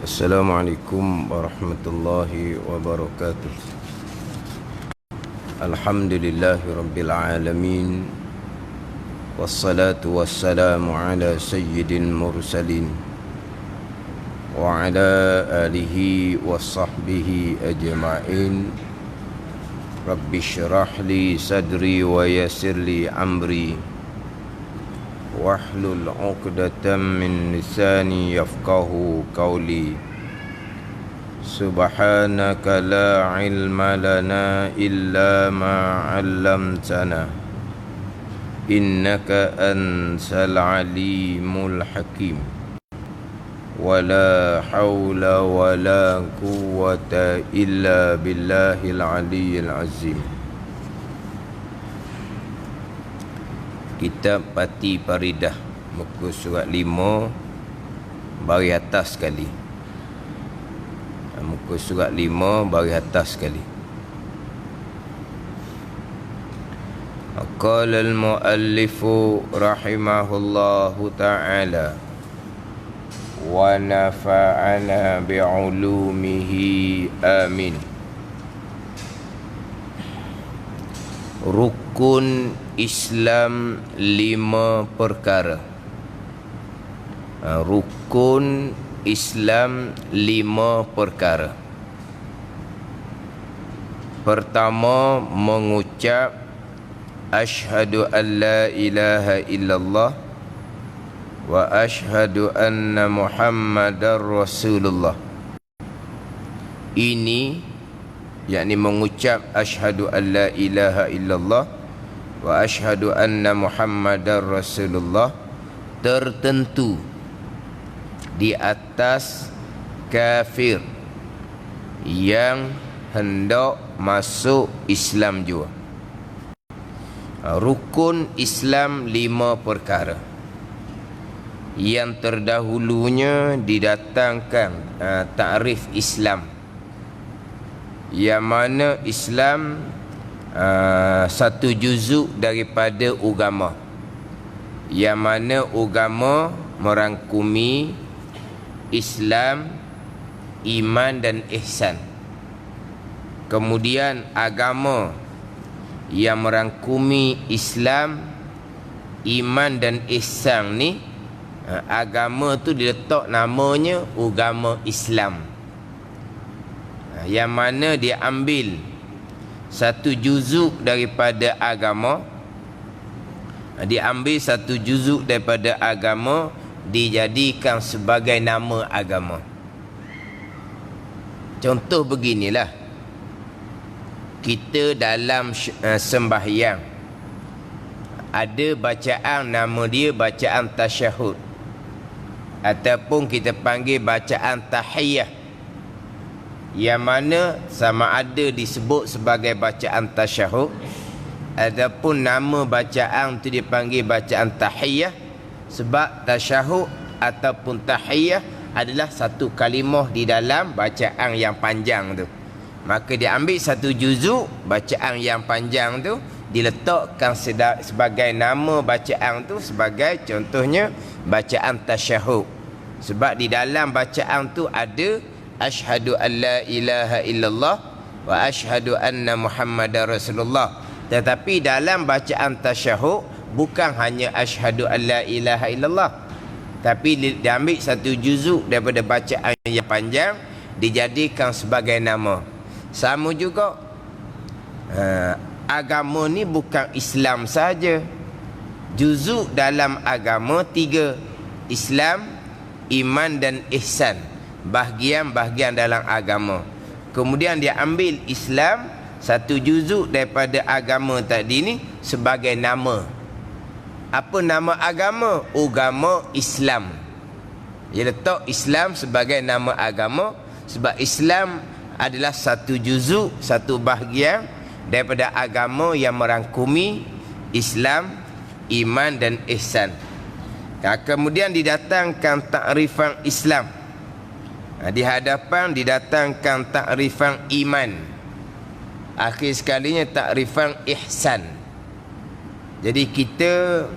Assalamualaikum warahmatullahi wabarakatuh. Alhamdulillahi rabbil alamin. Wassalatu wassalamu ala sayyidil mursalin wa ala alihi wa sahbihi ajma'in. Rabbi syrah li sadri wa yassir li amri wahlul 'uqdatam min lisani yafqahu qawli. Subhanaka la ilma lana illa ma 'allamtana innaka antal alimul hakim. Wala hawla wala quwwata illa billahil aliyyil azim. Kitab Pati Paridah, muka surat 5, baris atas sekali. Muka surat 5, baris atas sekali. Qala al-muallifu rahimahullahu ta'ala wa nafa'ana bi'ulumihi amin. Rukun Islam 5 perkara. Rukun Islam 5 perkara. Pertama, mengucap asyhadu an la ilaha illallah wa asyhadu anna muhammadar rasulullah. Ini yakni mengucap asyhadu an la ilaha illallah wa asyhadu anna muhammadar rasulullah tertentu di atas kafir yang hendak masuk Islam juga. Rukun Islam 5 perkara. Yang terdahulunya didatangkan takrif Islam, yang mana Islam satu juzuk daripada agama, yang mana agama merangkumi Islam, iman dan ihsan. Kemudian agama yang merangkumi Islam, iman dan ihsan ni, agama tu diletak namanya agama Islam, yang mana dia ambil satu juzuk daripada agama, diambil satu juzuk daripada agama, dijadikan sebagai nama agama. Contoh beginilah, kita dalam sembahyang ada bacaan, nama dia bacaan tasyahud, ataupun kita panggil bacaan tahiyah, yang mana sama ada disebut sebagai bacaan tasyahud ataupun nama bacaan tu dipanggil bacaan tahiyah. Sebab tasyahud ataupun tahiyah adalah satu kalimah di dalam bacaan yang panjang tu, maka dia ambil satu juzuk bacaan yang panjang tu, diletakkan sebagai nama bacaan tu, sebagai contohnya bacaan tasyahud. Sebab di dalam bacaan tu ada asyhadu an la ilaha illallah wa asyhadu anna muhammadar rasulullah. Tetapi dalam bacaan tasyahud bukan hanya asyhadu an la ilaha illallah, tapi diambil satu juzuk daripada bacaan yang panjang, dijadikan sebagai nama. Sama juga agama ni bukan Islam saja. Juzuk dalam agama 3: Islam, iman dan ihsan. Bahagian-bahagian dalam agama. Kemudian dia ambil Islam, satu juzuk daripada agama tadi ni, sebagai nama. Apa nama agama? Agama Islam. Dia letak Islam sebagai nama agama, sebab Islam adalah satu juzuk, satu bahagian daripada agama yang merangkumi Islam, iman dan ihsan. Kemudian didatangkan takrifan Islam, di hadapan didatangkan takrifan iman, akhir sekalinya takrifan ihsan. Jadi kita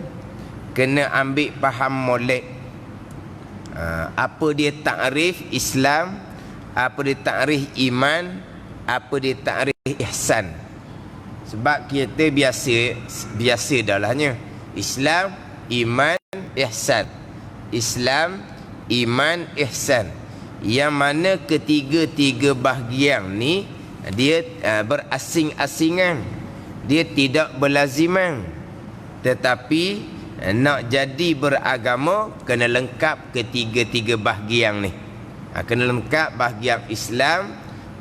kena ambil faham molek Apa dia takrif Islam, apa dia takrif iman, apa dia takrif ihsan. Sebab kita biasa dahlahnya Islam, iman, ihsan. Islam, iman, ihsan. Yang mana ketiga-tiga bahagian ni dia berasing-asingan, dia tidak berlaziman. Tetapi nak jadi beragama kena lengkap ketiga-tiga bahagian ni. Kena lengkap bahagian Islam,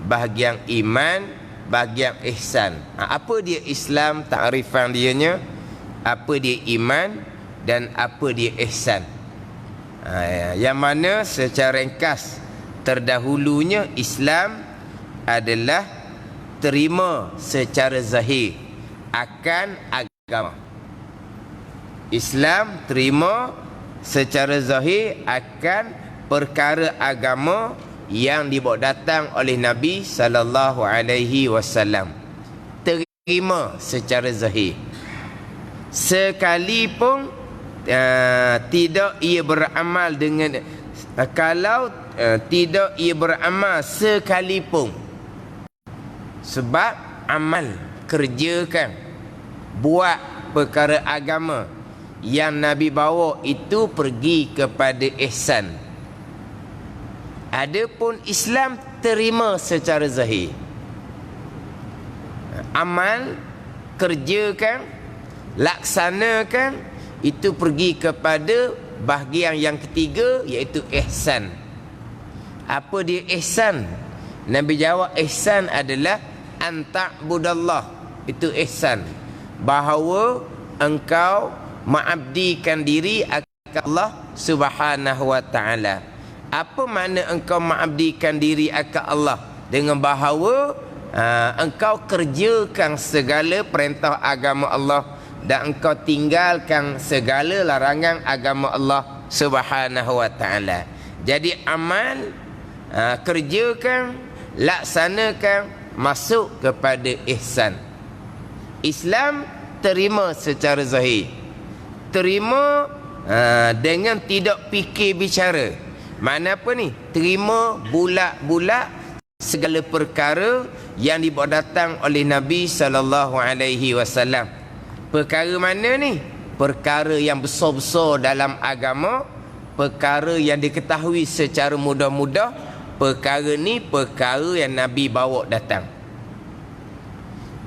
bahagian iman, bahagian ihsan. Apa dia Islam, takrifan dianya, apa dia iman dan apa dia ihsan. Yang mana secara ringkas terdahulunya Islam adalah terima secara zahir akan agama. Islam terima secara zahir akan perkara agama yang dibawa datang oleh Nabi sallallahu alaihi wasallam. Terima secara zahir. Sekalipun tidak ia beramal dengan kalau tidak ia beramal sekalipun. Sebab amal, kerjakan, buat perkara agama yang Nabi bawa itu pergi kepada ihsan. Adapun Islam terima secara zahir. Amal, kerjakan, laksanakan, itu pergi kepada bahagian yang ketiga, iaitu ihsan. Apa dia ihsan? Nabi jawab ihsan adalah anta'budallah. Itu ihsan. Bahawa engkau mengabdikan diri akan Allah Subhanahu wa taala. Apa makna engkau mengabdikan diri akan Allah? Dengan bahawa engkau kerjakan segala perintah agama Allah dan engkau tinggalkan segala larangan agama Allah Subhanahu wa taala. Jadi amal, kerjakan, laksanakan, masuk kepada ihsan. Islam terima secara zahir. Terima dengan tidak fikir bicara. Mana apa ni? Terima bulat-bulat segala perkara yang dibawa datang oleh Nabi sallallahu alaihi wasallam. Perkara mana ni? Perkara yang besar-besar dalam agama, perkara yang diketahui secara mudah-mudah. Perkara ni perkara yang Nabi bawa datang.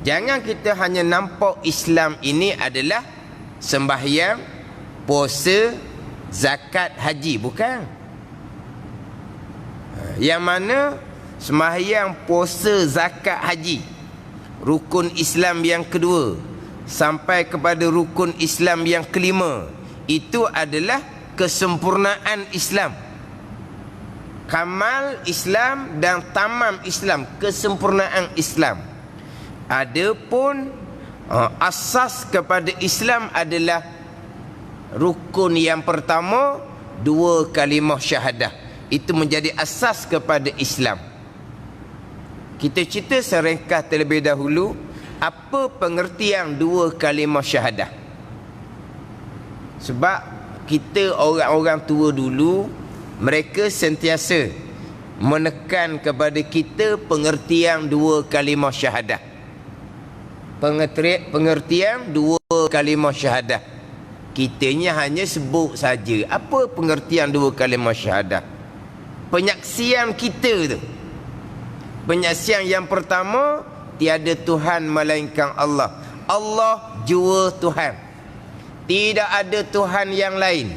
Jangan kita hanya nampak Islam ini adalah sembahyang, puasa, zakat, haji. Bukan. Yang mana sembahyang, puasa, zakat, haji, rukun Islam yang kedua sampai kepada rukun Islam yang kelima, itu adalah kesempurnaan Islam. Kamal Islam dan tamam Islam, kesempurnaan Islam. Adapun asas kepada Islam adalah rukun yang pertama, 2 kalimah syahadah. Itu menjadi asas kepada Islam. Kita cerita seringkas terlebih dahulu apa pengertian 2 kalimah syahadah. Sebab kita orang-orang tua dulu, mereka sentiasa menekan kepada kita pengertian 2 kalimah syahadah. Pengertian 2 kalimah syahadah. Kitanya hanya sebut saja. Apa pengertian 2 kalimah syahadah? Penyaksian kita tu. Penyaksian yang pertama, tiada Tuhan melainkan Allah. Allah jua Tuhan. Tidak ada Tuhan yang lain.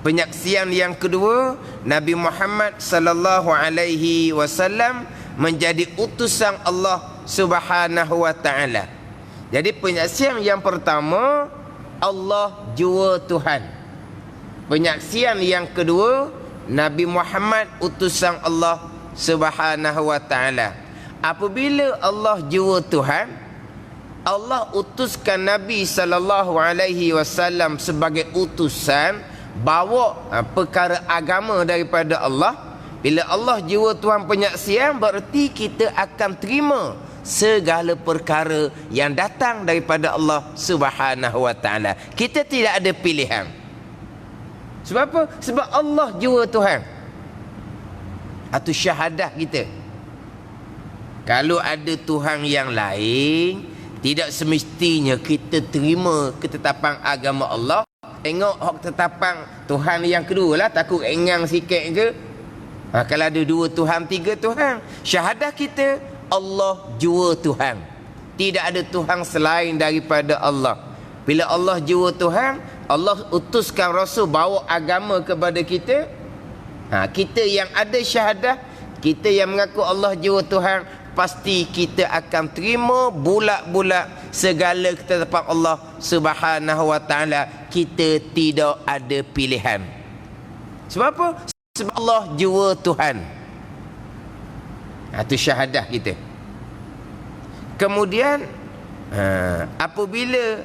Penyaksian yang kedua, Nabi Muhammad sallallahu alaihi wasallam menjadi utusan Allah Subhanahu wa taala. Jadi penyaksian yang pertama, Allah jua Tuhan. Penyaksian yang kedua, Nabi Muhammad utusan Allah Subhanahu wa taala. Apabila Allah jua Tuhan, Allah utuskan Nabi sallallahu alaihi wasallam sebagai utusan, bawa perkara agama daripada Allah. Bila Allah jua Tuhan penyaksian, berarti kita akan terima segala perkara yang datang daripada Allah Subhanahu wa taala. Kita tidak ada pilihan. Sebab apa? Sebab Allah jua Tuhan. Itu syahadah kita. Kalau ada Tuhan yang lain, tidak semestinya kita terima ketetapan agama Allah. Tengok hak ketetapan Tuhan yang kedua lah, takut engang sikit ke. Kalau ada 2 Tuhan, 3 Tuhan, syahadah kita Allah jua Tuhan. Tidak ada Tuhan selain daripada Allah. Bila Allah jua Tuhan, Allah utuskan Rasul bawa agama kepada kita. Kita yang ada syahadah, kita yang mengaku Allah jua Tuhan, pasti kita akan terima bulat-bulat segala ketetapan Allah Subhanahu wa taala. Kita tidak ada pilihan. Sebab apa? Sebab Allah jua Tuhan. Itu syahadah kita. Kemudian apabila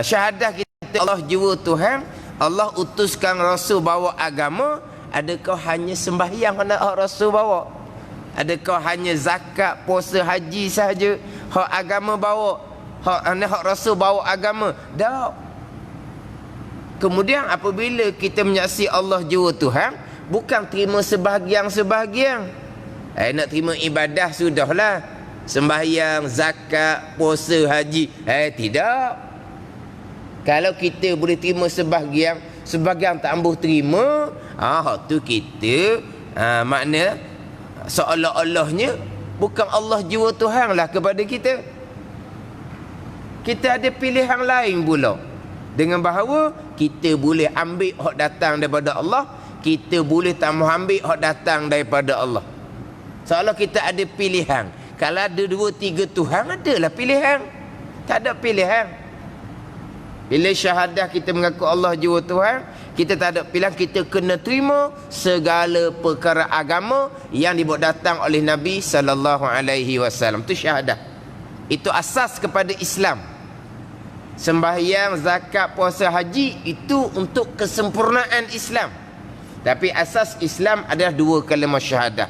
syahadah kita Allah jua Tuhan, Allah utuskan Rasul bawa agama, adakah hanya sembahyang nak Rasul bawa? Adakah hanya zakat, puasa, haji sahaja hak agama bawa? Hak Rasul bawa agama? Tak. Kemudian apabila kita menyaksi Allah jua Tuhan, bukan terima sebahagian-sebahagian. Nak terima ibadah sudahlah, sembahyang, zakat, puasa, haji. Tidak. Kalau kita boleh terima sebahagian tak ambuh terima, tu kita makna seolah-olahnya bukan Allah jua Tuhan lah kepada kita. Kita ada pilihan lain pula. Dengan bahawa kita boleh ambil hak datang daripada Allah, kita boleh tak mau ambil hak datang daripada Allah. Seolah kita ada pilihan. Kalau ada 2, 3 Tuhan, adalah pilihan. Tak ada pilihan. Bila syahadah kita mengaku Allah jua Tuhan, kita tak ada pilihan. Kita kena terima segala perkara agama yang dibawa datang oleh Nabi SAW. Itu syahadah. Itu asas kepada Islam. Sembahyang, zakat, puasa, haji itu untuk kesempurnaan Islam. Tapi asas Islam adalah 2 kalimah syahadah.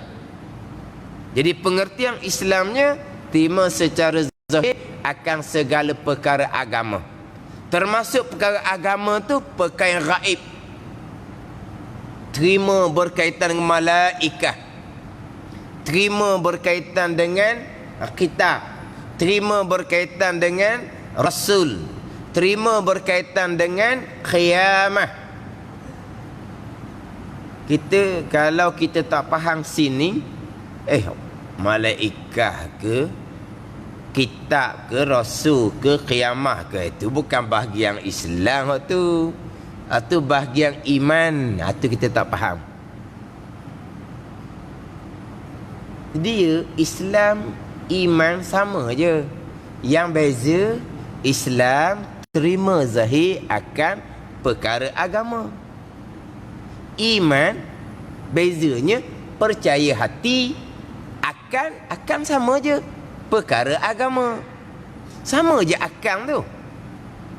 Jadi pengertian Islamnya terima secara zahir akan segala perkara agama. Termasuk perkara agama tu perkara yang gaib. Terima berkaitan dengan malaikah. Terima berkaitan dengan kitab. Terima berkaitan dengan Rasul. Terima berkaitan dengan qiyamah. Kita kalau kita tak faham sini, malaikah ke, kitab ke, Rasul ke, qiyamah ke, itu bukan bahagian Islam tu. Itu bahagian iman. Itu kita tak faham. Dia Islam, iman sama je. Yang beza, Islam terima zahir akan perkara agama. Iman bezanya percaya hati akan sama je perkara agama. Sama je akan tu.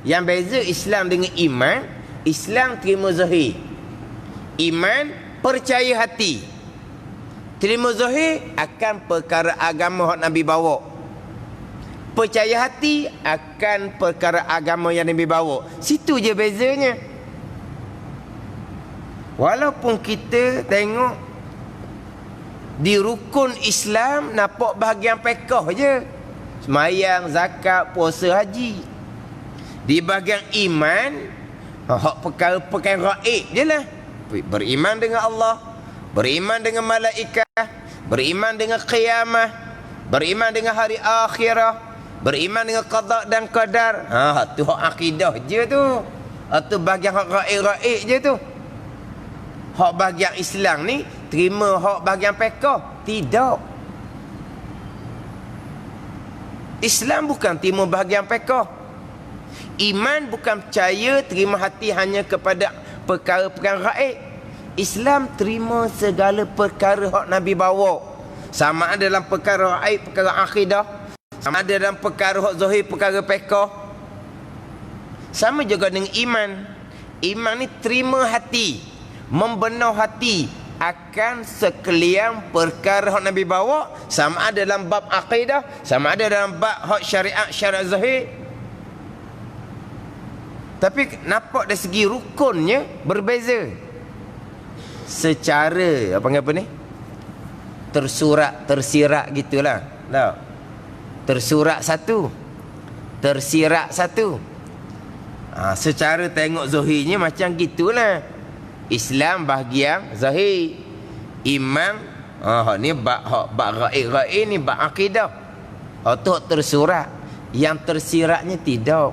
Yang beza Islam dengan iman, Islam terima zahir. Iman percaya hati. Terima zahir akan perkara agama yang Nabi bawa. Percaya hati akan perkara agama yang Nabi bawa. Situ je bezanya. Walaupun kita tengok di rukun Islam nampak bahagian pekoh je. Semayang, zakat, puasa, haji. Di bahagian iman, hak perkara-perkara gaib je lah. Beriman dengan Allah, beriman dengan malaikat, beriman dengan qiyamah, beriman dengan hari akhirah, beriman dengan qada dan qadar. Tu hak akidah je tu. Tu bahagian hak gaib-gaib je tu. Hak bahagian Islam ni terima hak bahagian fiqh? Tidak. Islam bukan terima bahagian fiqh. Iman bukan percaya terima hati hanya kepada perkara-perkara gaib. Islam terima segala perkara hak Nabi bawa. Sama ada dalam perkara gaib, perkara akidah, sama ada dalam perkara hak zahir, perkara fiqh. Sama juga dengan iman. Iman ni terima hati, membenar hati akan sekalian perkara hak Nabi bawa, sama ada dalam bab akidah, sama ada dalam bab hak syariat zahir. Tapi nampak dari segi rukunnya berbeza. Secara apa ni? Tersirat gitulah. Tahu? Tersurat satu, tersirat satu. Secara tengok zahirnya macam gitulah. Islam bahagian zahir, iman ni bab gaib ni bab akidah. Tu tersurat, yang tersiratnya tidak.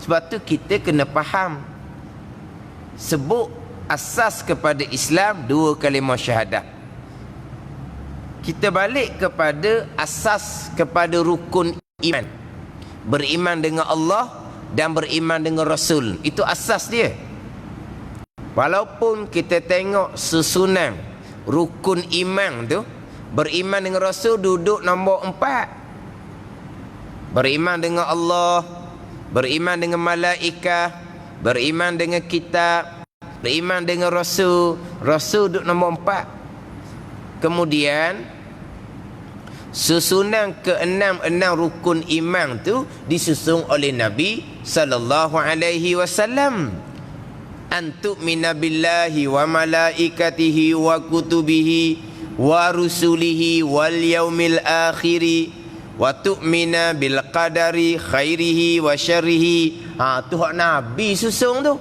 Sebab tu kita kena faham. Sebut asas kepada Islam 2 kalimah syahadah. Kita balik kepada asas kepada rukun iman. Beriman dengan Allah dan beriman dengan Rasul. Itu asas dia. Walaupun kita tengok susunan rukun iman tu, beriman dengan Rasul duduk nombor 4. Beriman dengan Allah, beriman dengan malaikat, beriman dengan kitab, beriman dengan Rasul. Rasul duduk nombor 4. Kemudian susunan ke-6 rukun iman tu disusun oleh Nabi sallallahu alaihi wasallam. An tu'mina billahi wa malaikatihi wa kutubihi wa rusulihi wal yaumil akhiri wa tu'mina bil qadari khairihi wa syarrihi. Tu hak Nabi susun tu.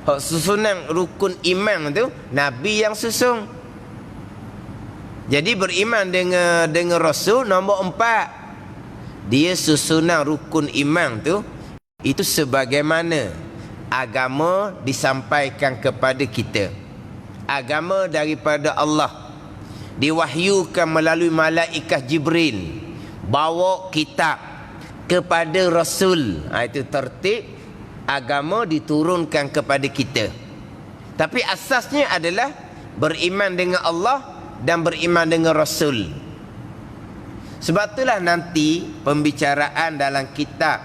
Hak susunan rukun iman tu Nabi yang susun. Jadi beriman dengan Rasul nombor 4. Dia susunan rukun iman tu, itu sebagaimana agama disampaikan kepada kita. Agama daripada Allah, diwahyukan melalui malaikat Jibril, bawa kitab kepada Rasul. Itu tertib agama diturunkan kepada kita. Tapi asasnya adalah beriman dengan Allah dan beriman dengan Rasul. Sebab itulah nanti pembicaraan dalam kitab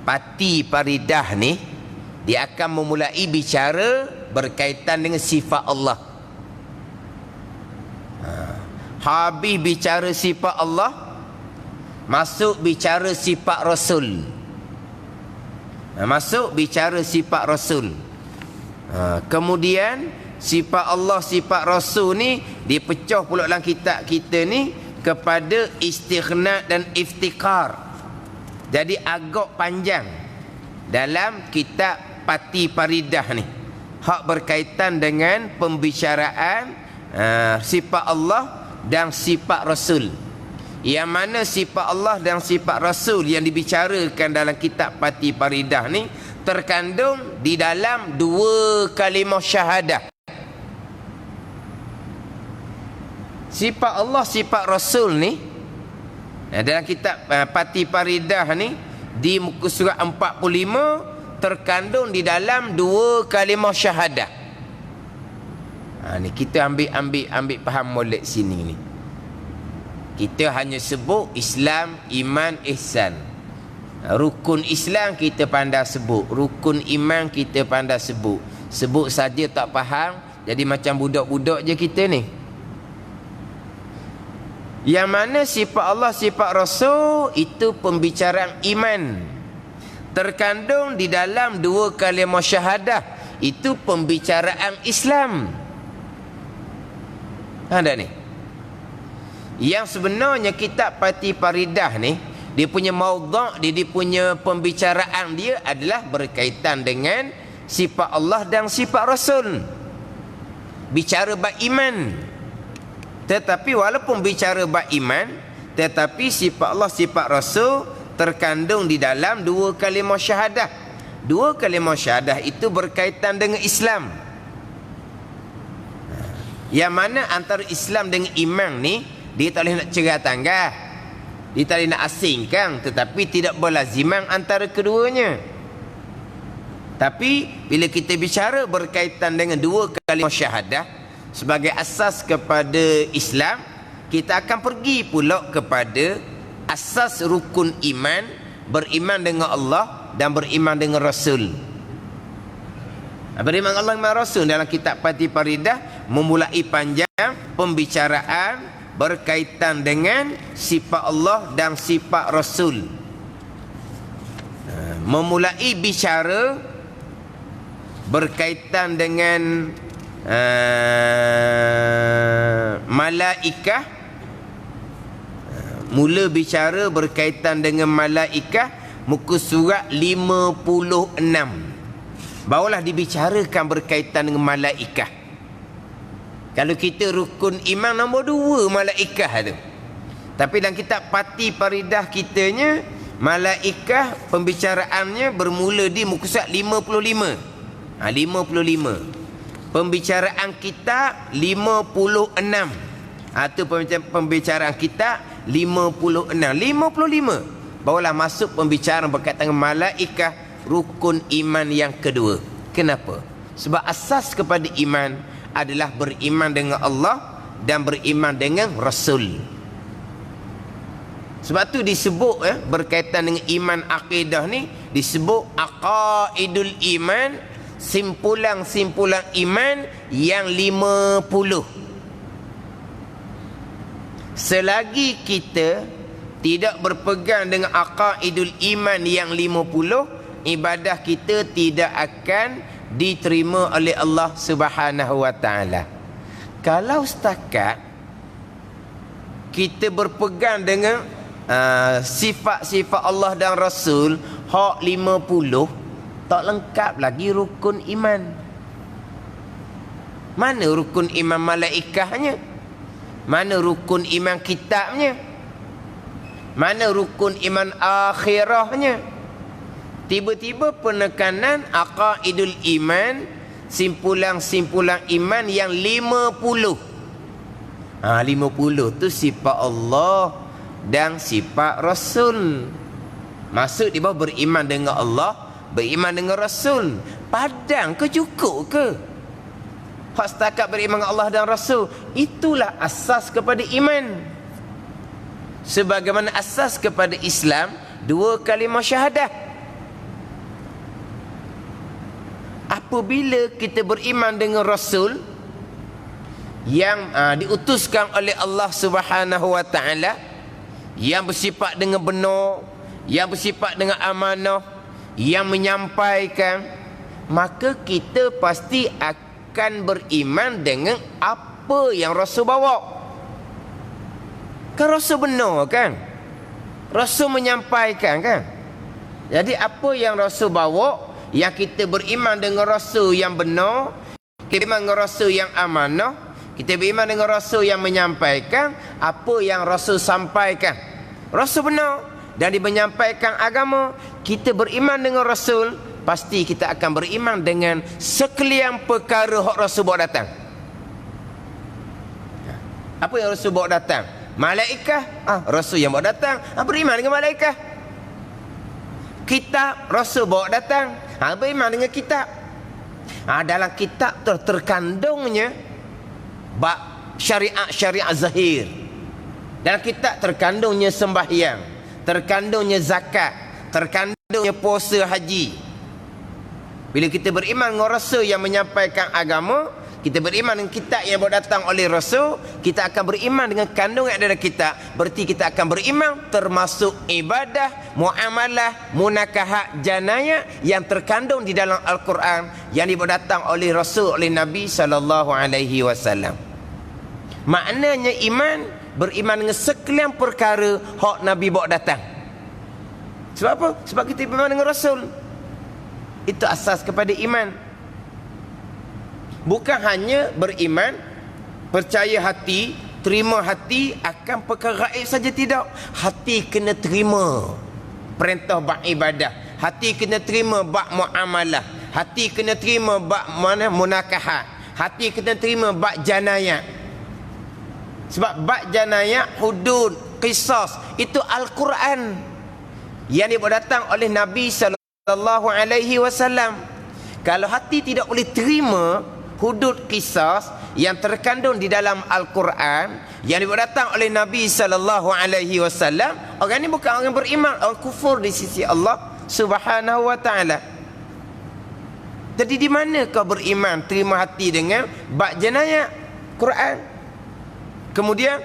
Pati Paridah ni, dia akan memulai bicara berkaitan dengan sifat Allah. Habis bicara sifat Allah, masuk bicara sifat Rasul. Masuk bicara sifat Rasul. Kemudian sifat Allah, sifat Rasul ni dipecah pula dalam kitab kita ni kepada istighna dan iftikar. Jadi agak panjang dalam kitab Pati Paridah ni. Hak berkaitan dengan pembicaraan sifat Allah dan sifat Rasul. Yang mana sifat Allah dan sifat Rasul yang dibicarakan dalam kitab Pati Paridah ni terkandung di dalam 2 kalimah syahadah. Sifat Allah, sifat Rasul ni dalam kitab Pati Paridah ni di muka surat 45 terkandung di dalam 2 kalimah syahadah. Ni kita ambil faham molek sini ni. Kita hanya sebut Islam, iman, ihsan. Rukun Islam kita pandai sebut, rukun iman kita pandai sebut. Sebut saja tak faham, jadi macam budak-budak je kita ni. Yang mana sifat Allah, sifat Rasul itu pembicaraan iman. Terkandung di dalam 2 kalimah syahadah, itu pembicaraan Islam. Ada ni. Yang sebenarnya kitab Pati Paridah ni, dia punya maudhu', dia punya pembicaraan dia adalah berkaitan dengan sifat Allah dan sifat Rasul. Bicara bab iman. Tetapi walaupun bicara bab iman, tetapi sifat Allah, sifat Rasul terkandung di dalam 2 kalimah syahadah. 2 kalimah syahadah itu berkaitan dengan Islam. Yang mana antara Islam dengan iman ni, dia tak boleh nak cerah tanggah, dia tak boleh nak asingkan, tetapi tidak berlaziman antara keduanya. Tapi bila kita bicara berkaitan dengan 2 kalimah syahadah sebagai asas kepada Islam, kita akan pergi pula kepada asas rukun iman, beriman dengan Allah dan beriman dengan Rasul. Beriman Allah dan Rasul dalam kitab Pati Paridah memulai panjang pembicaraan berkaitan dengan sifat Allah dan sifat Rasul. memulai bicara berkaitan dengan malaikah, mula bicara berkaitan dengan malaikah, muka surat 56. Barulah dibicarakan berkaitan dengan malaikah. Kalau kita rukun iman nombor 2 malaikah tu. Tapi dalam kitab Pati Paridah kitanya, malaikah pembicaraannya bermula di muka surat 55. 55. Pembicaraan kita 56. Atau pembicaraan kita 56. 55. Barulah masuk pembicaraan berkaitan dengan malaikah, rukun iman yang kedua. Kenapa? Sebab asas kepada iman adalah beriman dengan Allah dan beriman dengan Rasul. Sebab tu disebut berkaitan dengan iman akidah ni disebut aqaidul iman, simpulan-simpulan iman yang 50. Selagi kita tidak berpegang dengan aqaidul iman yang 50, ibadah kita tidak akan diterima oleh Allah Subhanahu wa taala. Kalau setakat kita berpegang dengan sifat-sifat Allah dan Rasul hak 50, tak lengkap lagi rukun iman. Mana rukun iman malaikahnya? Mana rukun iman kitabnya? Mana rukun iman akhirahnya? Tiba-tiba penekanan aqaidul iman, simpulan-simpulan iman yang 50. 50 tu sifat Allah dan sifat Rasul. Maksud di bawah beriman dengan Allah, beriman dengan Rasul. Padang ke, cukup ke? Hak setakat beriman dengan Allah dan Rasul, itulah asas kepada iman. Sebagaimana asas kepada Islam 2 kalimah syahadah. Apabila kita beriman dengan Rasul yang diutuskan oleh Allah Subhanahu wa taala, yang bersifat dengan benar, yang bersifat dengan amanah, yang menyampaikan, maka kita pasti akan beriman dengan apa yang Rasul bawa. Kan Rasul benar kan? Rasul menyampaikan kan? Jadi apa yang Rasul bawa, yang kita beriman dengan Rasul yang benar, kita beriman dengan Rasul yang amanah, kita beriman dengan Rasul yang menyampaikan apa yang Rasul sampaikan. Rasul benar dan dia menyampaikan agama. Kita beriman dengan Rasul, pasti kita akan beriman dengan sekalian perkara hak Rasul bawa datang. Apa yang Rasul bawa datang? Malaikah? Rasul yang bawa datang. Beriman dengan malaikah. Kitab Rasul bawa datang. Beriman dengan kitab. Dalam kitab terkandungnya bab syariat zahir. Dalam kitab terkandungnya sembahyang, terkandungnya zakat, terkandungnya puasa haji. Bila kita beriman dengan Rasul yang menyampaikan agama, kita beriman dengan kitab yang bawa datang oleh Rasul, kita akan beriman dengan kandungan yang ada dalam kitab. Berarti kita akan beriman termasuk ibadah, muamalah, munakahat, janayah yang terkandung di dalam Al-Quran yang dibawa datang oleh Rasul, oleh Nabi SAW. Maknanya iman, beriman dengan sekalian perkara hak Nabi bawa datang. Sebab apa? Sebab kita beriman dengan Rasul. Itu asas kepada iman. Bukan hanya beriman, percaya hati, terima hati akan perkara gaib saja, tidak. Hati kena terima perintah bab ibadah, hati kena terima bab muamalah, hati kena terima bab munakahat, hati kena terima bab janayah. Sebab bab janayah, hudud, qisas, itu Al-Quran yang dibawa datang oleh Nabi SAW. Kalau hati tidak boleh terima hudud qisas yang terkandung di dalam Al-Quran yang dibawa datang oleh Nabi SAW, orang ini bukan orang beriman, orang kufur di sisi Allah Subhanahu wa taala. Jadi di mana kau beriman, terima hati dengan bab janayah Quran? Kemudian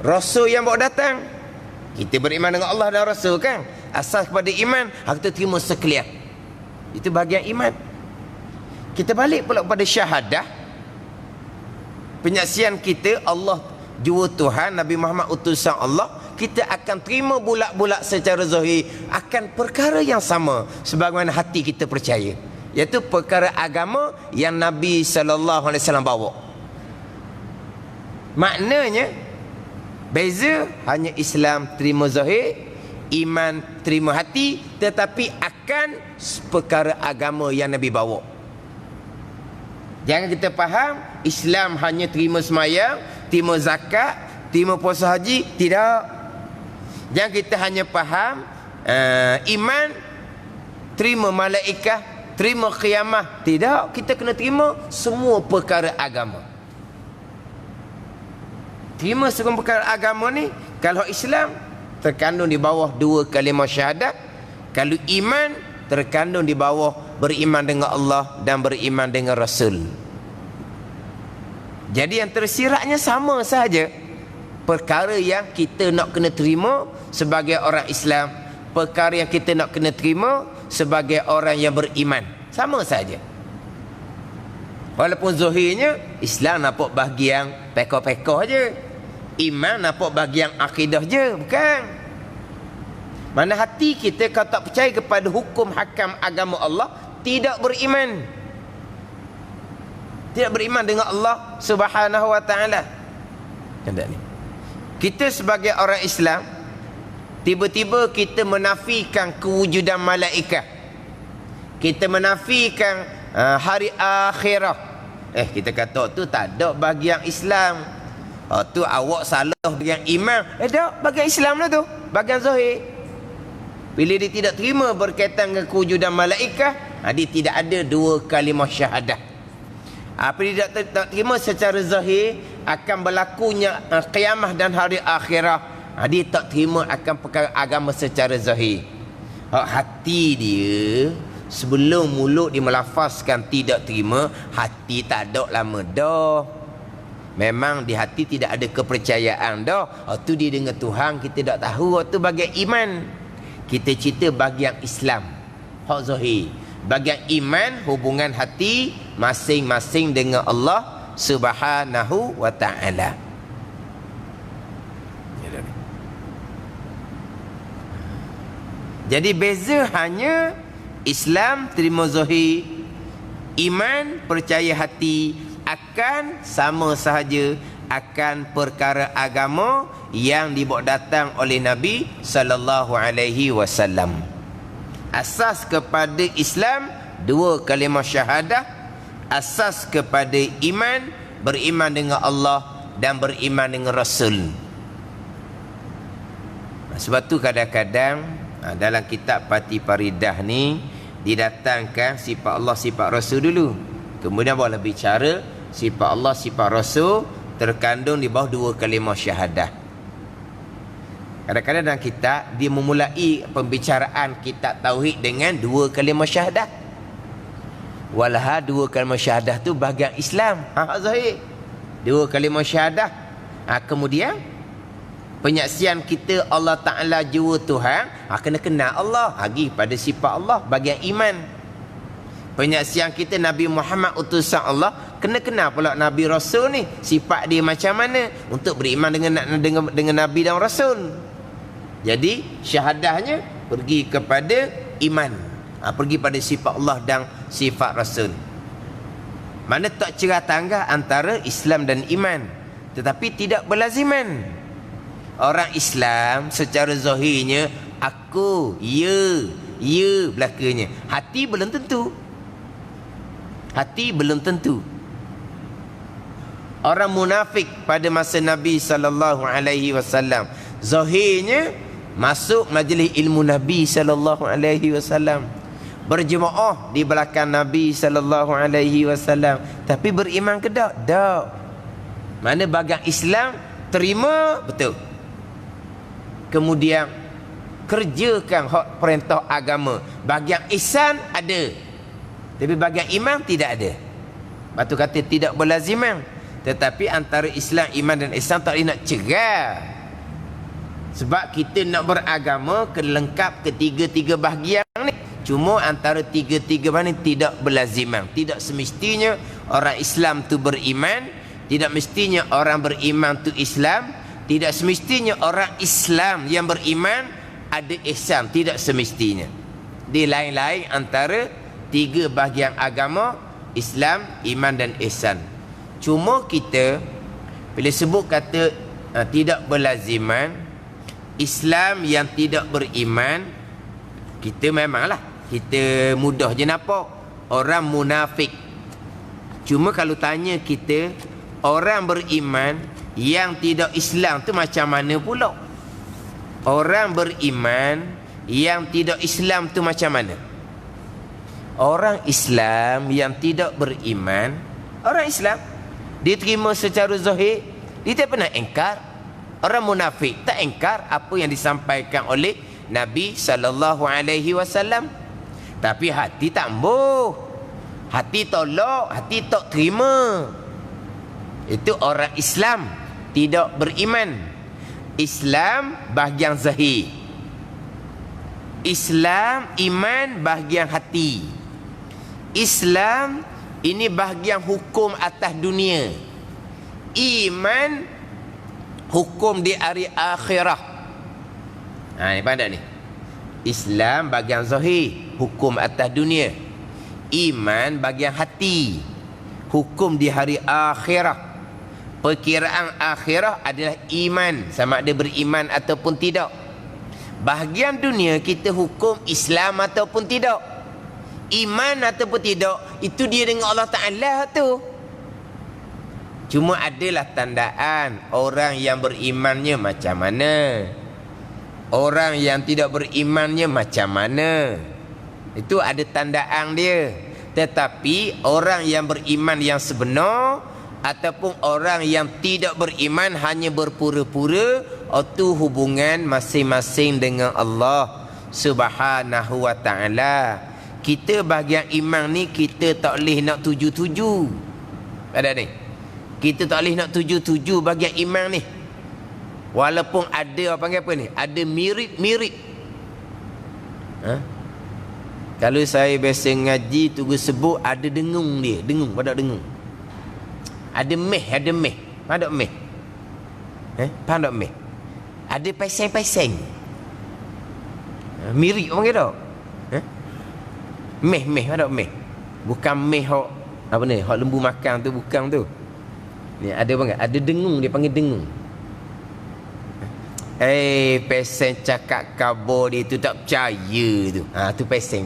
Rasul yang bawa datang, kita beriman dengan Allah dan Rasul kan? asas kepada iman, kita terima sekalian. Itu bahagian iman. Kita balik pula kepada syahadah. Penyaksian kita Allah jua Tuhan, Nabi Muhammad utusan Allah, kita akan terima bulat-bulat secara zahir akan perkara yang sama sebagaimana hati kita percaya, iaitu perkara agama yang Nabi sallallahu alaihi wasallam bawa. Maknanya beza hanya Islam terima zahir, iman terima hati, tetapi akan perkara agama yang Nabi bawa. Jangan kita faham Islam hanya terima sembahyang, terima zakat, terima puasa haji. Tidak. Jangan kita hanya faham iman terima malaikat, terima qiyamah. Tidak. Kita kena terima semua perkara agama. Terima semua perkara agama ni, kalau Islam terkandung di bawah 2 kalimah syahadat, kalau iman terkandung di bawah beriman dengan Allah dan beriman dengan Rasul. Jadi yang tersiratnya sama saja. Perkara yang kita nak kena terima sebagai orang Islam, perkara yang kita nak kena terima sebagai orang yang beriman, sama saja. Walaupun zahirnya Islam nampak bahagian pekoh-pekoh je, iman nampak bahagian akidah je, bukan. Mana hati kita kalau tak percaya kepada hukum hakam agama Allah, tidak beriman. Tidak beriman dengan Allah Subhanahu wa taala. Kendak ni. Kita sebagai orang Islam, tiba-tiba kita menafikan kewujudan malaikat. Kita menafikan hari akhirat. Kita kata tu tak ada bahagian Islam. Tu awak salah bahagian iman. Tak, bahagian Islam lah tu, bahagian zahir. Bila dia tidak terima berkaitan dengan kewujudan malaikat, dia tidak ada 2 kalimah syahadah. Apabila dia tak terima secara zahir akan berlakunya qiyamah dan hari akhirat, dia tak terima akan perkara agama secara zahir. Hati dia sebelum mulut dia melafazkan tidak terima, hati tak ada lama dah. Memang di hati tidak ada kepercayaan dah. Tu dia dengan Tuhan kita tak tahu. Tu bagian iman. Kita cerita bagian Islam, hak zahir. Bagian iman, hubungan hati masing-masing dengan Allah Subhanahu wa ta'ala. Jadi beza hanya Islam terima zahir, iman percaya hati, akan sama sahaja akan perkara agama yang dibawa datang oleh Nabi sallallahu alaihi wasallam. Asas kepada Islam 2 kalimah syahadah, asas kepada iman beriman dengan Allah dan beriman dengan Rasul. Sebab tu kadang-kadang dalam kitab Fatih Faridah ni didatangkan sifat Allah sifat Rasul dulu, kemudian barulah bicara sifat Allah sifat Rasul terkandung di bawah 2 kalimah syahadah. Kadang-kadang dalam kitab dia memulai pembicaraan kitab tauhid dengan 2 kalimah syahadah. Walha 2 kalimah syahadah tu bahagian Islam. Zahir 2 kalimah syahadah. Kemudian penyaksian kita Allah Ta'ala jua Tuhan, kena kenal Allah, lagi pada sifat Allah bahagian iman. Penyaksian kita Nabi Muhammad utusan Allah, kena kenal pula Nabi Rasul ni, sifat dia macam mana untuk beriman dengan Nabi dan Rasul. Jadi syahadahnya pergi kepada iman, pergi pada sifat Allah dan sifat Rasul. Mana tak cerah tangga antara Islam dan iman, tetapi tidak berlaziman. Orang Islam secara zahirnya aku, ya belakangnya, hati belum tentu. Hati belum tentu. Orang munafik pada masa Nabi sallallahu alaihi wasallam zahirnya masuk majlis ilmu Nabi sallallahu alaihi wasallam, berjemaah di belakang Nabi sallallahu alaihi wasallam, tapi beriman ke tak? Tak. Mana bahagian Islam terima betul, kemudian kerjakan hak perintah agama. Bahagian ihsan ada, tapi bahagian iman tidak ada. Batu kata tidak berlaziman. Tetapi antara Islam, iman dan ihsan tak boleh nak cerah. Sebab kita nak beragama kena lengkap ketiga-tiga bahagian ni. Cuma antara tiga-tiga bahagian ni tidak berlazimah. Tidak semestinya orang Islam tu beriman, tidak mestinya orang beriman tu Islam, tidak semestinya orang Islam yang beriman ada ihsan, tidak semestinya. Dia lain-lain antara tiga bahagian agama, Islam, iman dan ihsan. Cuma kita bila sebut kata tidak berlaziman, Islam yang tidak beriman, kita memanglah kita mudah je nampak orang munafik. Cuma kalau tanya kita, orang beriman yang tidak Islam tu macam mana pula? Orang beriman yang tidak Islam tu macam mana? Orang Islam yang tidak beriman, orang Islam dia terima secara zahir, dia tak pernah engkar. Orang munafik tak engkar apa yang disampaikan oleh Nabi SAW. Tapi hati tak embuh, hati tolak, hati tak terima. Itu orang Islam tidak beriman. Islam bahagian zahir, Islam iman bahagian hati. Islam ini bahagian hukum atas dunia. Iman hukum di hari akhirah. Ni pandai ni. Islam bahagian zahir, hukum atas dunia. Iman bahagian hati, hukum di hari akhirah. Perkiraan akhirah adalah iman, sama ada beriman ataupun tidak. Bahagian dunia kita hukum Islam ataupun tidak, iman ataupun tidak, itu dia dengan Allah Ta'ala tu. Cuma adalah tandaan orang yang berimannya macam mana, orang yang tidak berimannya macam mana. Itu ada tandaan dia. Tetapi orang yang beriman yang sebenar ataupun orang yang tidak beriman hanya berpura-pura, itu hubungan masing-masing dengan Allah Subhanahu wa ta'ala. Kita bahagian iman ni kita tak boleh nak tuju-tuju. Ada ni, kita tak boleh nak tuju-tuju bahagian iman ni. Walaupun ada apa panggil apa ni, ada mirip-mirip. Kalau saya biasa ngaji tu sebut ada dengung dia, dengung pada dengung. Ada meh, ada meh. Faham tak meh? Faham tak meh? Ada peseng-peseng. Mirip orang kata. Meh, faham tak meh? Bukan meh hok apa ni, hok lembu makan tu, bukan tu. Ni ada apa enggak? Ada dengung, dia panggil dengung. Peseng cakap khabar dia tu tak percaya tu. Tu peseng.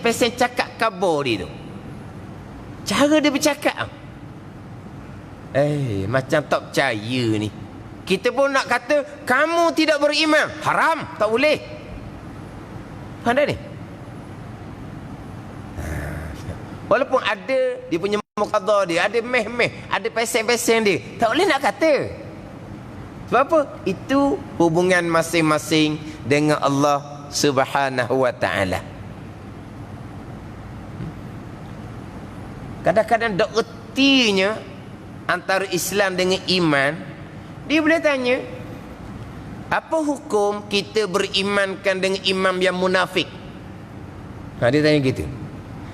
Peseng cakap khabar dia tu. Cara dia bercakap macam tak percaya ni. Kita pun nak kata kamu tidak beriman, haram, tak boleh. Faham tak ni? Walaupun ada dia punya muqaddar dia, ada meh, ada peseng-peseng dia, tak boleh nak kata. Sebab apa? Itu hubungan masing-masing dengan Allah Subhanahu wa ta'ala. Kadang-kadang dok ertinya antara Islam dengan iman. Dia boleh tanya, apa hukum kita berimankan dengan imam yang munafik? Dia tanya gitu.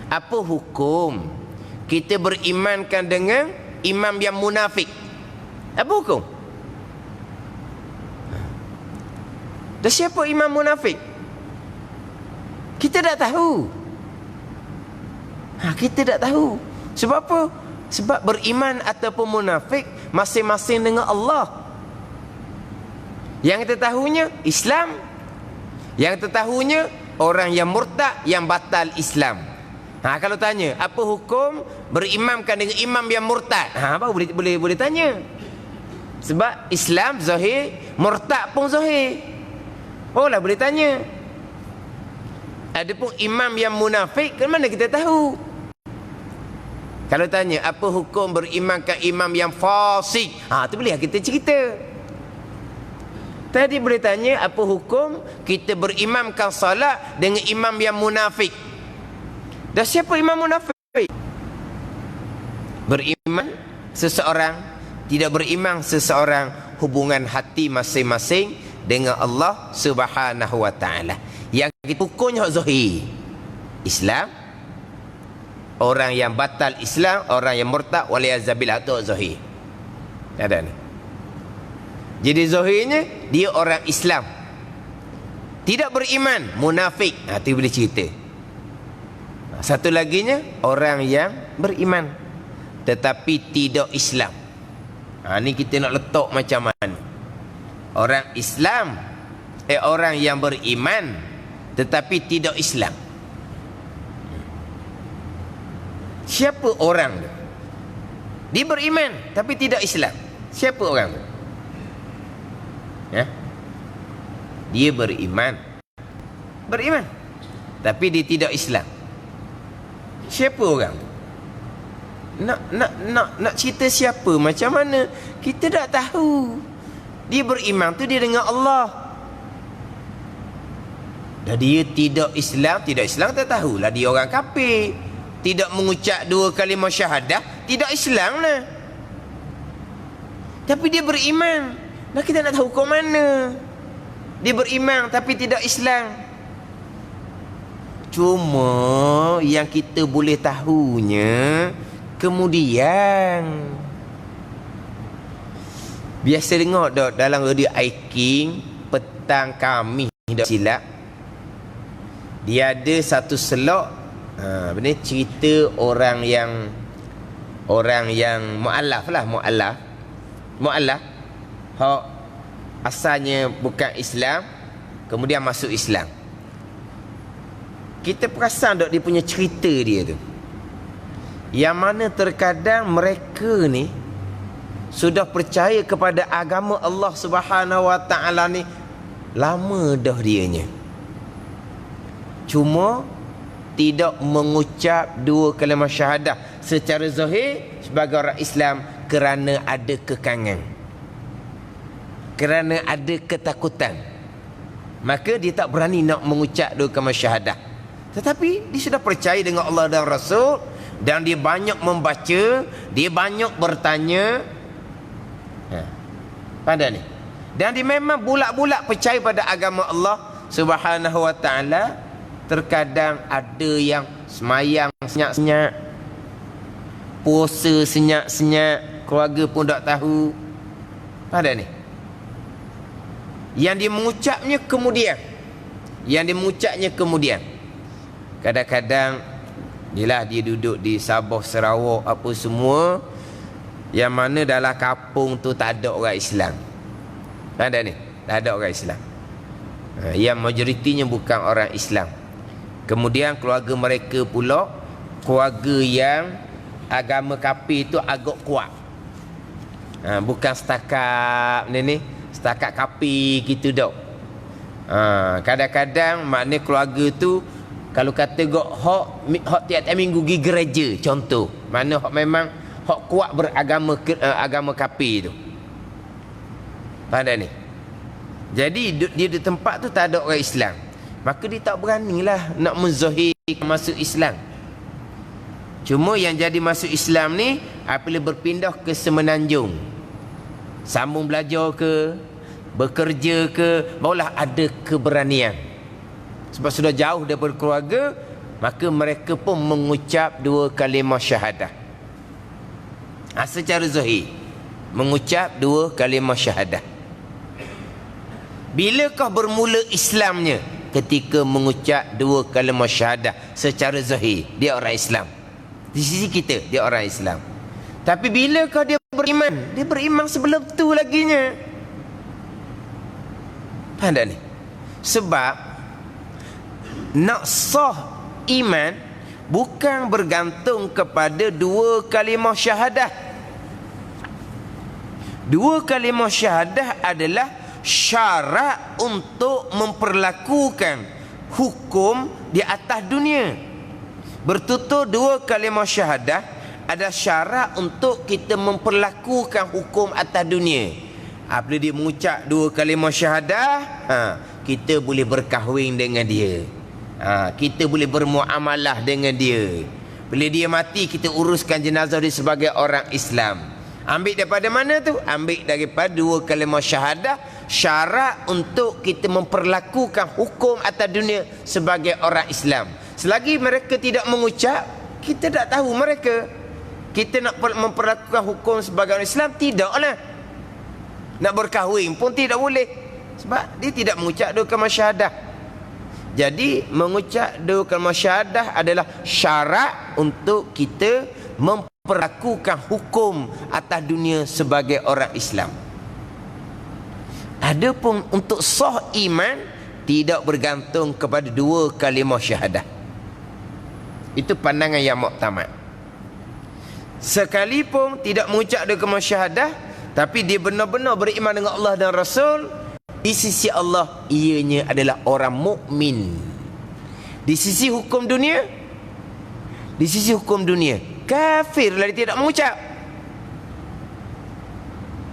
Apa hukum kita berimankan dengan imam yang munafik? Apa hukum? Dan siapa imam munafik? Kita tak tahu. Kita tak tahu. Sebab apa? Sebab beriman ataupun munafik masing-masing dengan Allah. Yang kita tahunya Islam. Yang kita tahunya orang yang murtad, yang batal Islam. Kalau tanya apa hukum berimamkan dengan imam yang murtad, apa boleh tanya. Sebab Islam zahir, murtad pun zahir. Lah boleh tanya. Adapun imam yang munafik, ke mana kita tahu? Kalau tanya apa hukum berimankan imam yang fasik, tu boleh kita cerita. Tadi boleh tanya apa hukum kita berimamkan salat dengan imam yang munafik. Dan siapa imam munafik? Beriman seseorang, tidak beriman seseorang, hubungan hati masing-masing dengan Allah Subhanahu wa taala. Yang kita hukumnya hak zahir. Islam, orang yang batal Islam, orang yang murtad waliyazabillah tu zahir. Ada ni. Jadi zahirnya dia orang Islam. Tidak beriman, munafik. Tu boleh cerita. Satu laginya orang yang beriman tetapi tidak Islam. Ni kita nak letak macam mana? Orang Islam, orang yang beriman tetapi tidak Islam. Siapa orang tu? Dia beriman tapi tidak Islam. Siapa orang tu? Ya? Dia beriman tapi dia tidak Islam. Siapa orang tu? Nak cerita siapa macam mana? Kita tak tahu. Dia beriman tu dia dengan Allah. Dan dia tidak Islam tak tahulah dia orang kafir. Tidak mengucap 2 kalimah syahadah, tidak Islam lah. Tapi dia beriman. Nah kita nak tahu ke mana? Dia beriman tapi tidak Islam. Cuma yang kita boleh tahunya kemudian. Biasa dengar dah dalam radio Aiking petang Khamis dah silap. Dia ada satu slot benar cerita orang yang mualaf hak asalnya bukan Islam kemudian masuk Islam. Kita perasan tak dia punya cerita dia tu, yang mana terkadang mereka ni sudah percaya kepada agama Allah Subhanahu wa taala ni lama dah dianya, cuma tidak mengucap 2 kalimah syahadah secara zahir sebagai orang Islam kerana ada kekangan, kerana ada ketakutan, maka dia tak berani nak mengucap 2 kalimah syahadah. Tetapi dia sudah percaya dengan Allah dan Rasul, dan dia banyak membaca, dia banyak bertanya pada ni, dan dia memang bulat-bulat percaya pada agama Allah Subhanahu wa taala. Terkadang ada yang semayang senyap-senyap, puasa senyap-senyap, keluarga pun tak tahu. Pada ni yang dia mengucapnya kemudian. Kadang-kadang dia duduk di Sabah, Sarawak apa semua, yang mana dalam kampung tu tak ada orang Islam. Ada ni, tak ada orang Islam. Yang majoritinya bukan orang Islam. Kemudian keluarga mereka pula keluarga yang agama kafir tu agak kuat. Bukan setakat setakat kafir gitu dak. Kadang-kadang makna keluarga tu kalau kata hak tiap-tiap minggu pergi gereja contoh, mana hak memang hak kuat beragama agama kafir tu. Pada ni. Jadi dia di tempat tu tak ada orang Islam. Maka dia tak beranilah nak menzahirkan masuk Islam. Cuma yang jadi masuk Islam ni apabila berpindah ke Semenanjung, sambung belajar ke, bekerja ke, barulah ada keberanian. Sebab sudah jauh daripada keluarga, maka mereka pun mengucap 2 kalimah syahadah. Secara zahir mengucap 2 kalimah syahadah. Bilakah bermula Islamnya? Ketika mengucap 2 kalimah syahadah secara zahir, dia orang Islam. Di sisi kita dia orang Islam. Tapi bilakah dia beriman? Dia beriman sebelum tu laginya. Faham tak ni? Sebab nak sah iman bukan bergantung kepada 2 kalimah syahadah. 2 kalimah syahadah adalah syarat untuk memperlakukan hukum di atas dunia. Bertutur 2 kalimah syahadah ada syarat untuk kita memperlakukan hukum atas dunia. Apabila dia mengucap 2 kalimah syahadah, kita boleh berkahwin dengan dia, kita boleh bermuamalah dengan dia. Bila dia mati, kita uruskan jenazah dia sebagai orang Islam. Ambil daripada mana tu? Ambil daripada dua kalimah syahadah, syarat untuk kita memperlakukan hukum atas dunia sebagai orang Islam. Selagi mereka tidak mengucap, kita tak tahu mereka. Kita nak memperlakukan hukum sebagai orang Islam, tidaklah. Nak berkahwin pun tidak boleh, sebab dia tidak mengucap dua kalimah syahadah. Jadi mengucap dua kalimah syahadah adalah syarat untuk kita memperlakukan hukum atas dunia sebagai orang Islam. Adapun untuk sah iman, tidak bergantung kepada dua kalimah syahadah. Itu pandangan yang muktamad. Sekalipun tidak mengucap dua kalimah syahadah, tapi dia benar-benar beriman dengan Allah dan Rasul, di sisi Allah ianya adalah orang mukmin. Di sisi hukum dunia, kafir lah, dia tidak mengucap.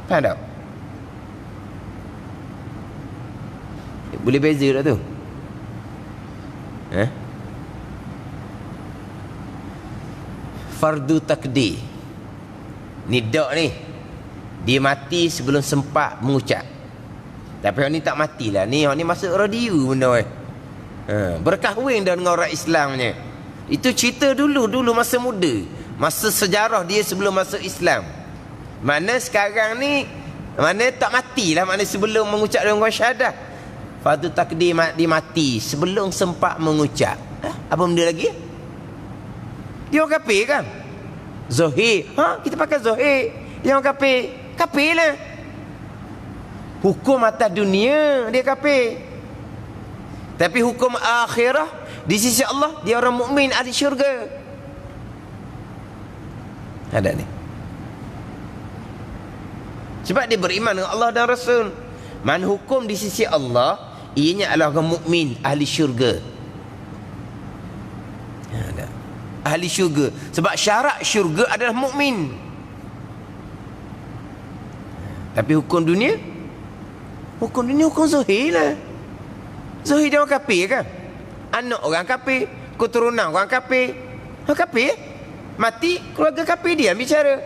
Faham tak? Boleh beza tak tu? Fardu takdir, nidak ni, dia mati sebelum sempat mengucap. Tapi orang ni tak matilah ni, orang ni masuk radio benda berkahwin dengan orang Islamnya. Itu cerita dulu masa muda, masa sejarah dia sebelum masuk Islam. Mana sekarang ni, mana tak matilah, mana sebelum mengucap dengan syahadah. Fardu takdir dia mati sebelum sempat mengucap. Apa benda lagi? Dia orang kafir kan? Zahir. Kita pakai zahir. Dia orang kafir. Kafir lah. Hukum atas dunia dia kafir. Tapi hukum akhirah di sisi Allah dia orang mukmin, ahli syurga. Ada ni. Sebab dia beriman dengan Allah dan Rasul. Man hukum di sisi Allah, ianya adalah orang mukmin, ahli syurga. Ada. Ahli syurga. Sebab syarat syurga adalah mukmin. Tapi hukum dunia, hukum zahir lah. Zahir dia orang kafir kan? Anak orang kafir, keturunan orang kafir. Orang kafir, mati, keluarga kafir dia bicara.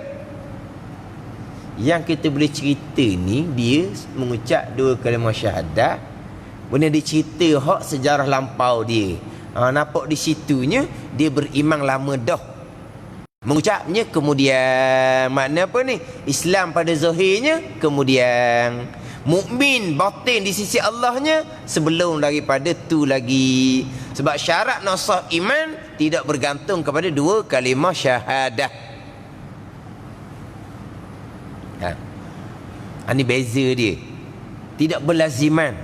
Yang kita boleh cerita ni, dia mengucap dua kalimah syahadah, boleh dicerita hak sejarah lampau dia. Nampak di situnya dia beriman lama dah. Mengucapnya kemudian makna apa ni? Islam pada zahirnya, kemudian mukmin batin di sisi Allahnya sebelum daripada tu lagi. Sebab syarat nasah iman tidak bergantung kepada dua kalimah syahadah. Ini beza dia. Tidak berlaziman.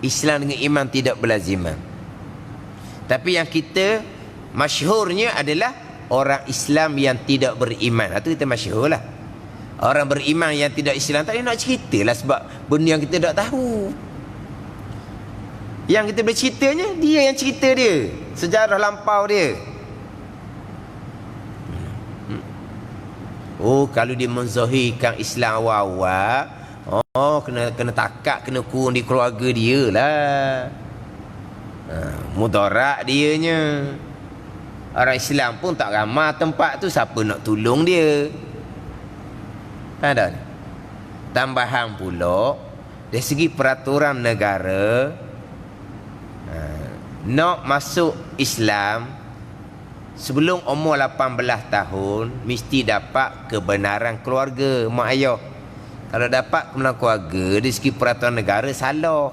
Islam dengan iman tidak berlaziman. Tapi yang kita masyhurnya adalah orang Islam yang tidak beriman. Itu kita masyhur lah. Orang beriman yang tidak Islam tak nak cerita lah, sebab benda yang kita tak tahu. Yang kita boleh ceritanya, dia yang cerita dia, sejarah lampau dia. Kalau dia menzahirkan Islam awal-awal, kena takak, kena kurung di keluarga dia lah. Mudarat dianya. Orang Islam pun tak ramai tempat tu, siapa nak tolong dia? Ada ni. Tambahan pula, dari segi peraturan negara, nak masuk Islam sebelum umur 18 tahun mesti dapat kebenaran keluarga mak ayah. Kalau dapat kebenaran keluarga dari segi peraturan negara, salah.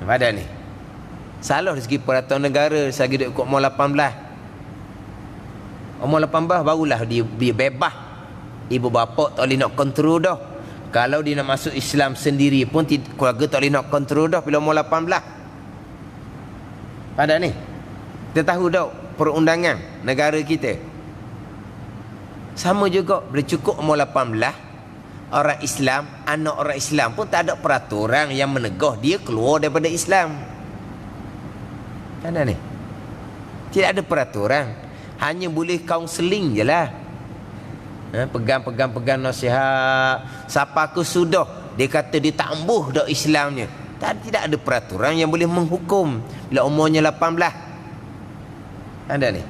Ada ni, salah dari segi peraturan negara. Selagi dia ikut umur 18, umur 18 barulah dia bebas. Ibu bapa tak boleh nak kontrol dah. Kalau dia nak masuk Islam sendiri pun keluarga tak boleh nak kontrol dah bila umur 18. Pada ni kita tahu dah perundangan negara kita. Sama juga bila cukup umur 18, orang Islam, anak orang Islam pun tak ada peraturan yang menegah dia keluar daripada Islam. Ada ni, tidak ada peraturan. Hanya boleh kaunseling je lah. Pegang nasihat. Siapa aku sudah, dia kata dia tak ambuh dah Islamnya, tidak ada peraturan yang boleh menghukum bila umurnya 18. Ada ni.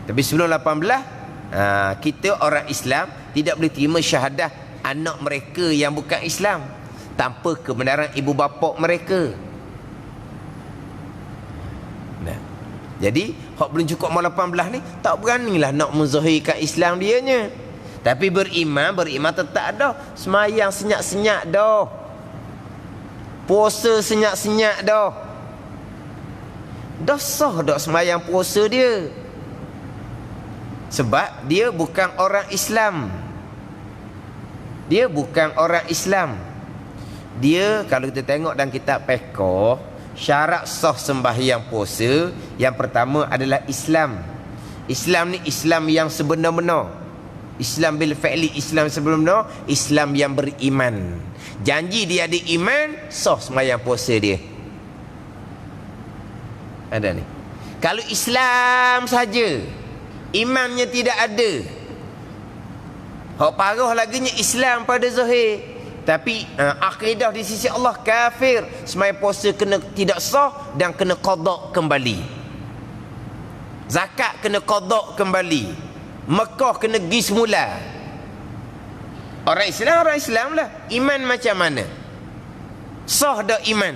Tapi sebelum 18 Kita orang Islam tidak boleh terima syahadah anak mereka yang bukan Islam tanpa kebenaran ibu bapa mereka. Nah, jadi hak belum cukup umur 18 ni tak beranilah nak menzahirkan Islam dianya. Tapi beriman tetap dah. Semayang senyap-senyap dah. Puasa senyap-senyap dah. Dah sah dah semayang puasa dia. Sebab dia bukan orang Islam. Dia bukan orang Islam. Dia kalau kita tengok dalam kitab fiqh, syarat sah sembahyang puasa yang pertama adalah Islam. Islam ni Islam yang sebenar-benar. Islam bil fi'li, Islam sebenar-benar, Islam yang beriman. Janji dia ada iman, sah sembahyang puasa dia. Ada ni. Kalau Islam saja, imannya tidak ada, hak parah laginya Islam pada zahir, tapi akidah di sisi Allah kafir, sembahyang puasa kena tidak sah dan kena qada kembali. Zakat kena qada kembali. Mekah kena pergi semula. Orang Islam lah. Iman macam mana? Sah dak iman?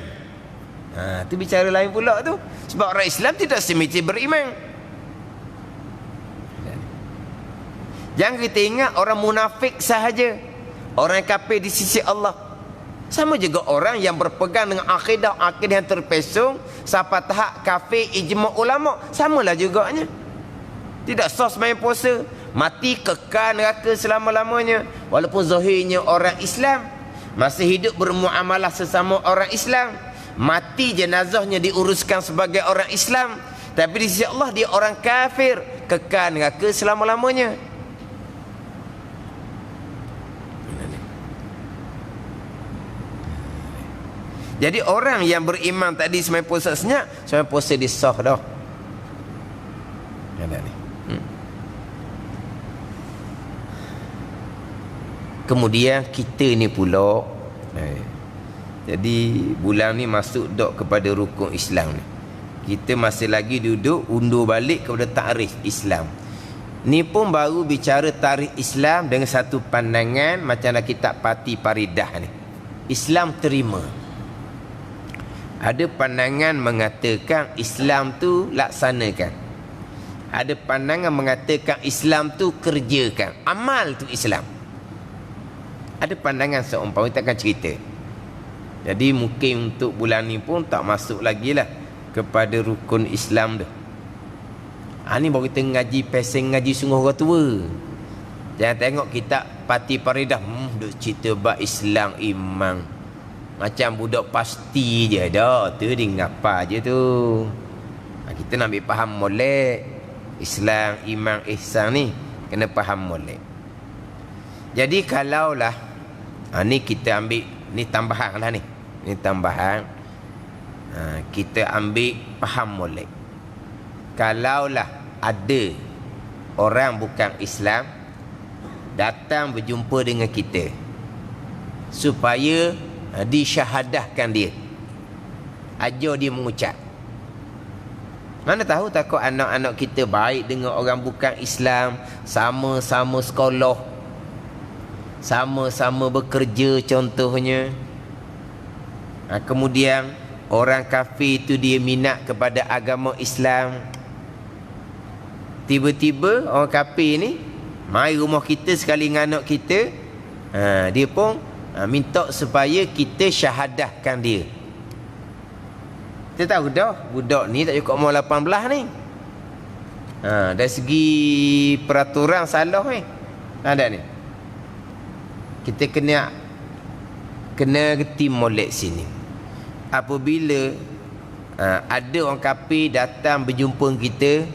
Tu bicara lain pula tu. Sebab orang Islam tidak semesti beriman. Jangan kita ingat orang munafik sahaja, orang kafir di sisi Allah. Sama juga orang yang berpegang dengan akidah yang terpesong sampai tahap kafir ijma' ulama', samalah juganya. Tidak sah sembahyang puasa, mati kekal neraka selama-lamanya. Walaupun zahirnya orang Islam, masih hidup bermuamalah sesama orang Islam, mati jenazahnya diuruskan sebagai orang Islam, tapi di sisi Allah dia orang kafir, kekal neraka selama-lamanya. Jadi orang yang beriman tadi sembahyang puasa senyap, sembahyang puasa dia sah dah. Ada ni. Kemudian kita ni pula, jadi bulan ni masuk dok kepada rukun Islam ni. Kita masih lagi duduk undur balik kepada takrif Islam. Ni pun baru bicara tarikh Islam dengan satu pandangan macam dalam kitab Pati Paridah ni. Islam terima. Ada pandangan mengatakan Islam tu laksanakan. Ada pandangan mengatakan Islam tu kerjakan. Amal tu Islam. Ada pandangan seumpama, kita akan cerita. Jadi mungkin untuk bulan ni pun tak masuk lagi lah kepada rukun Islam tu. Ni baru kita ngaji peseng, ngaji sungguh orang tua. Jangan tengok kitab Pati Paridah, duk cerita bab Islam iman. Macam budak pasti je dah. Tu dia ngapa je tu. Kita nak ambil faham molek. Islam, iman, ihsan ni kena faham molek. Jadi kalaulah ni kita ambil, ni tambahan lah ni. Ni tambahan. Kita ambil faham molek. Kalaulah ada orang bukan Islam datang berjumpa dengan kita supaya disyahadahkan dia, ajar dia mengucap. Mana tahu takut anak-anak kita baik dengan orang bukan Islam, sama-sama sekolah, sama-sama bekerja contohnya. Kemudian orang kafir itu dia minat kepada agama Islam. Tiba-tiba orang kafir ni mai rumah kita sekali dengan anak kita, dia pun minta supaya kita syahadahkan dia. Kita tahu dah budak ni tak cukup umur 18 ni. Dari segi peraturan salah ni. Ada ni. Kita kena reti molek sini. Apabila ada orang kafir datang berjumpa kita,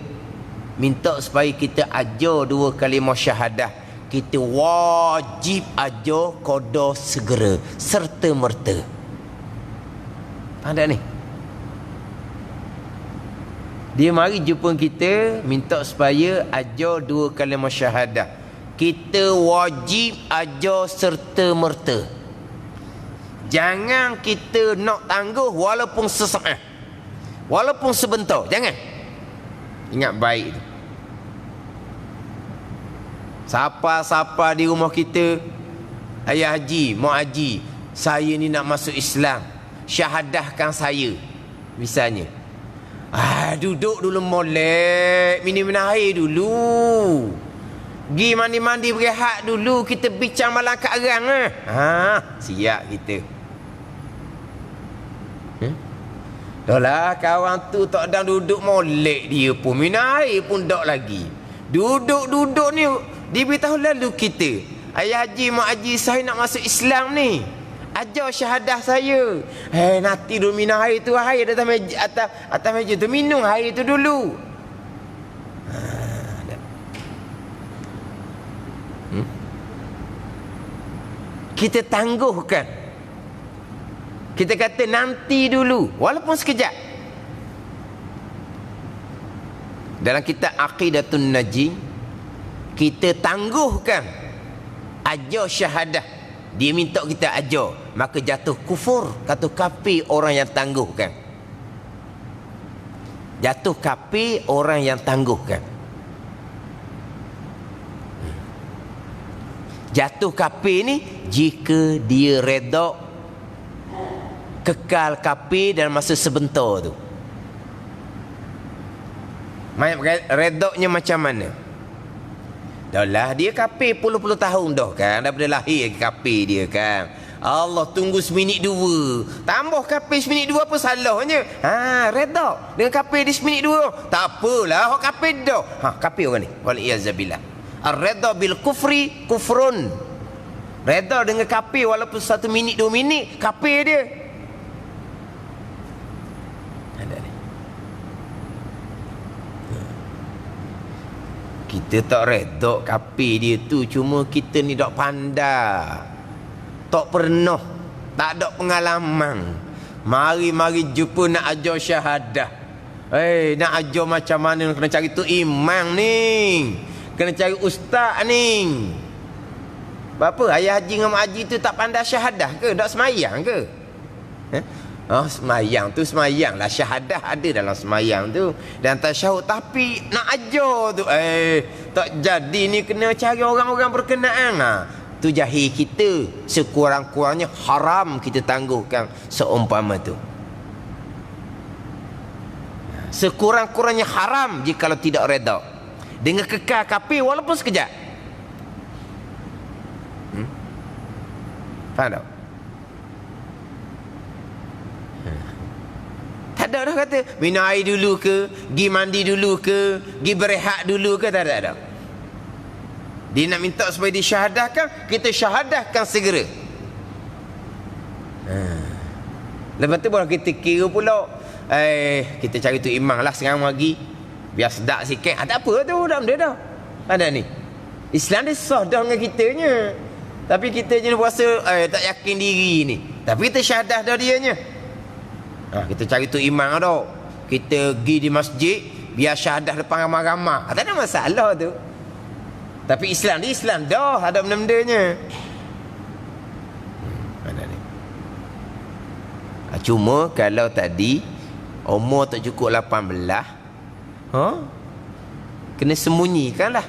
minta supaya kita ajar 2 kalimah syahadah, kita wajib ajar qada segera, serta merta. Ada ni. Dia mari jumpa kita, minta supaya ajar 2 kalimah syahadah. Kita wajib ajar serta merta. Jangan kita nak tangguh walaupun sesaat, walaupun sebentar. Jangan. Ingat baik tu. Siapa-siapa di rumah kita, ayah haji, mak haji, saya ni nak masuk Islam, syahadahkan saya misalnya. Duduk dulu molek, minum air dulu, pergi mandi-mandi berehat dulu, kita bincang malam kat arang siap kita. Dah lah, kawan tu tak ada duduk molek, dia pun minum air pun tak lagi. Duduk-duduk ni diberitahu lalu kita, ayah haji, mak haji, saya nak masuk Islam ni, ajar syahadah saya. Nanti dulu minum air tu, air atas meja, atas meja tu, minum air tu dulu. Kita tangguhkan. Kita kata nanti dulu, walaupun sekejap. Dalam kitab Aqidatun Naji, kita tangguhkan ajar syahadah. Dia minta kita ajar, maka jatuh kufur, kata kafir orang yang tangguhkan. Jatuh kafir orang yang tangguhkan. Jatuh kafir ni jika dia redha kekal kafir dalam masa sebentar tu. Redaknya macam mana? Dah lah, dia kafir puluh-puluh tahun dah kan, daripada lahir kafir dia kan. Allah tunggu seminit dua, tambah kafir seminit dua, apa salahnya? Redha dengan kafir di seminit dua, tak apalah, hak kafir dah. Kafir orang ni, waliyazabillah. Ar-redha bil kufri kufrun. Redha dengan kafir walaupun 1 minit 2 minit, kafir dia. Kita tak redha kafir dia tu, cuma kita ni tak pandai, tak pernah, tak ada pengalaman. Mari-mari jumpa nak ajar syahadah. Nak ajar macam mana, kena cari tu imam ni, kena cari ustaz ni. Berapa ayah haji dengan mak haji tu tak pandai syahadah ke? Tak semayang ke? Semayang tu semayang lah, syahadah ada dalam semayang tu dan tasyahud, tapi nak ajar tu tak jadi. Ni kena cari orang-orang berkenaan. Tu jahil kita, sekurang-kurangnya haram kita tangguhkan seumpama tu. Sekurang-kurangnya haram jikalau tidak redha dengan kekal kafir walaupun sekejap. Faham tak? Tak ada dah kata minum air dulu ke, pergi mandi dulu ke, pergi berehat dulu ke, tak ada. Dia nak minta supaya disyahadahkan, kita syahadahkan segera. Lepas tu baru kita kira pula, kita cari tu imam lah sekarang lagi, biar sedap sikit. Tak apa tu, dah benda dah. Ada ni Islam dia sah dah dengan kitanya, tapi kita je puasa tak yakin diri ni, tapi kita syahadah dah dianya. Kita cari tu imam dah, kita pergi di masjid biar syahadah depan ramai-ramai, tak ada masalah tu. Tapi Islam ni Islam dah ada benda-bendanya. Mana ni? Cuma kalau tadi umur tak cukup 18, kena sembunyikan lah,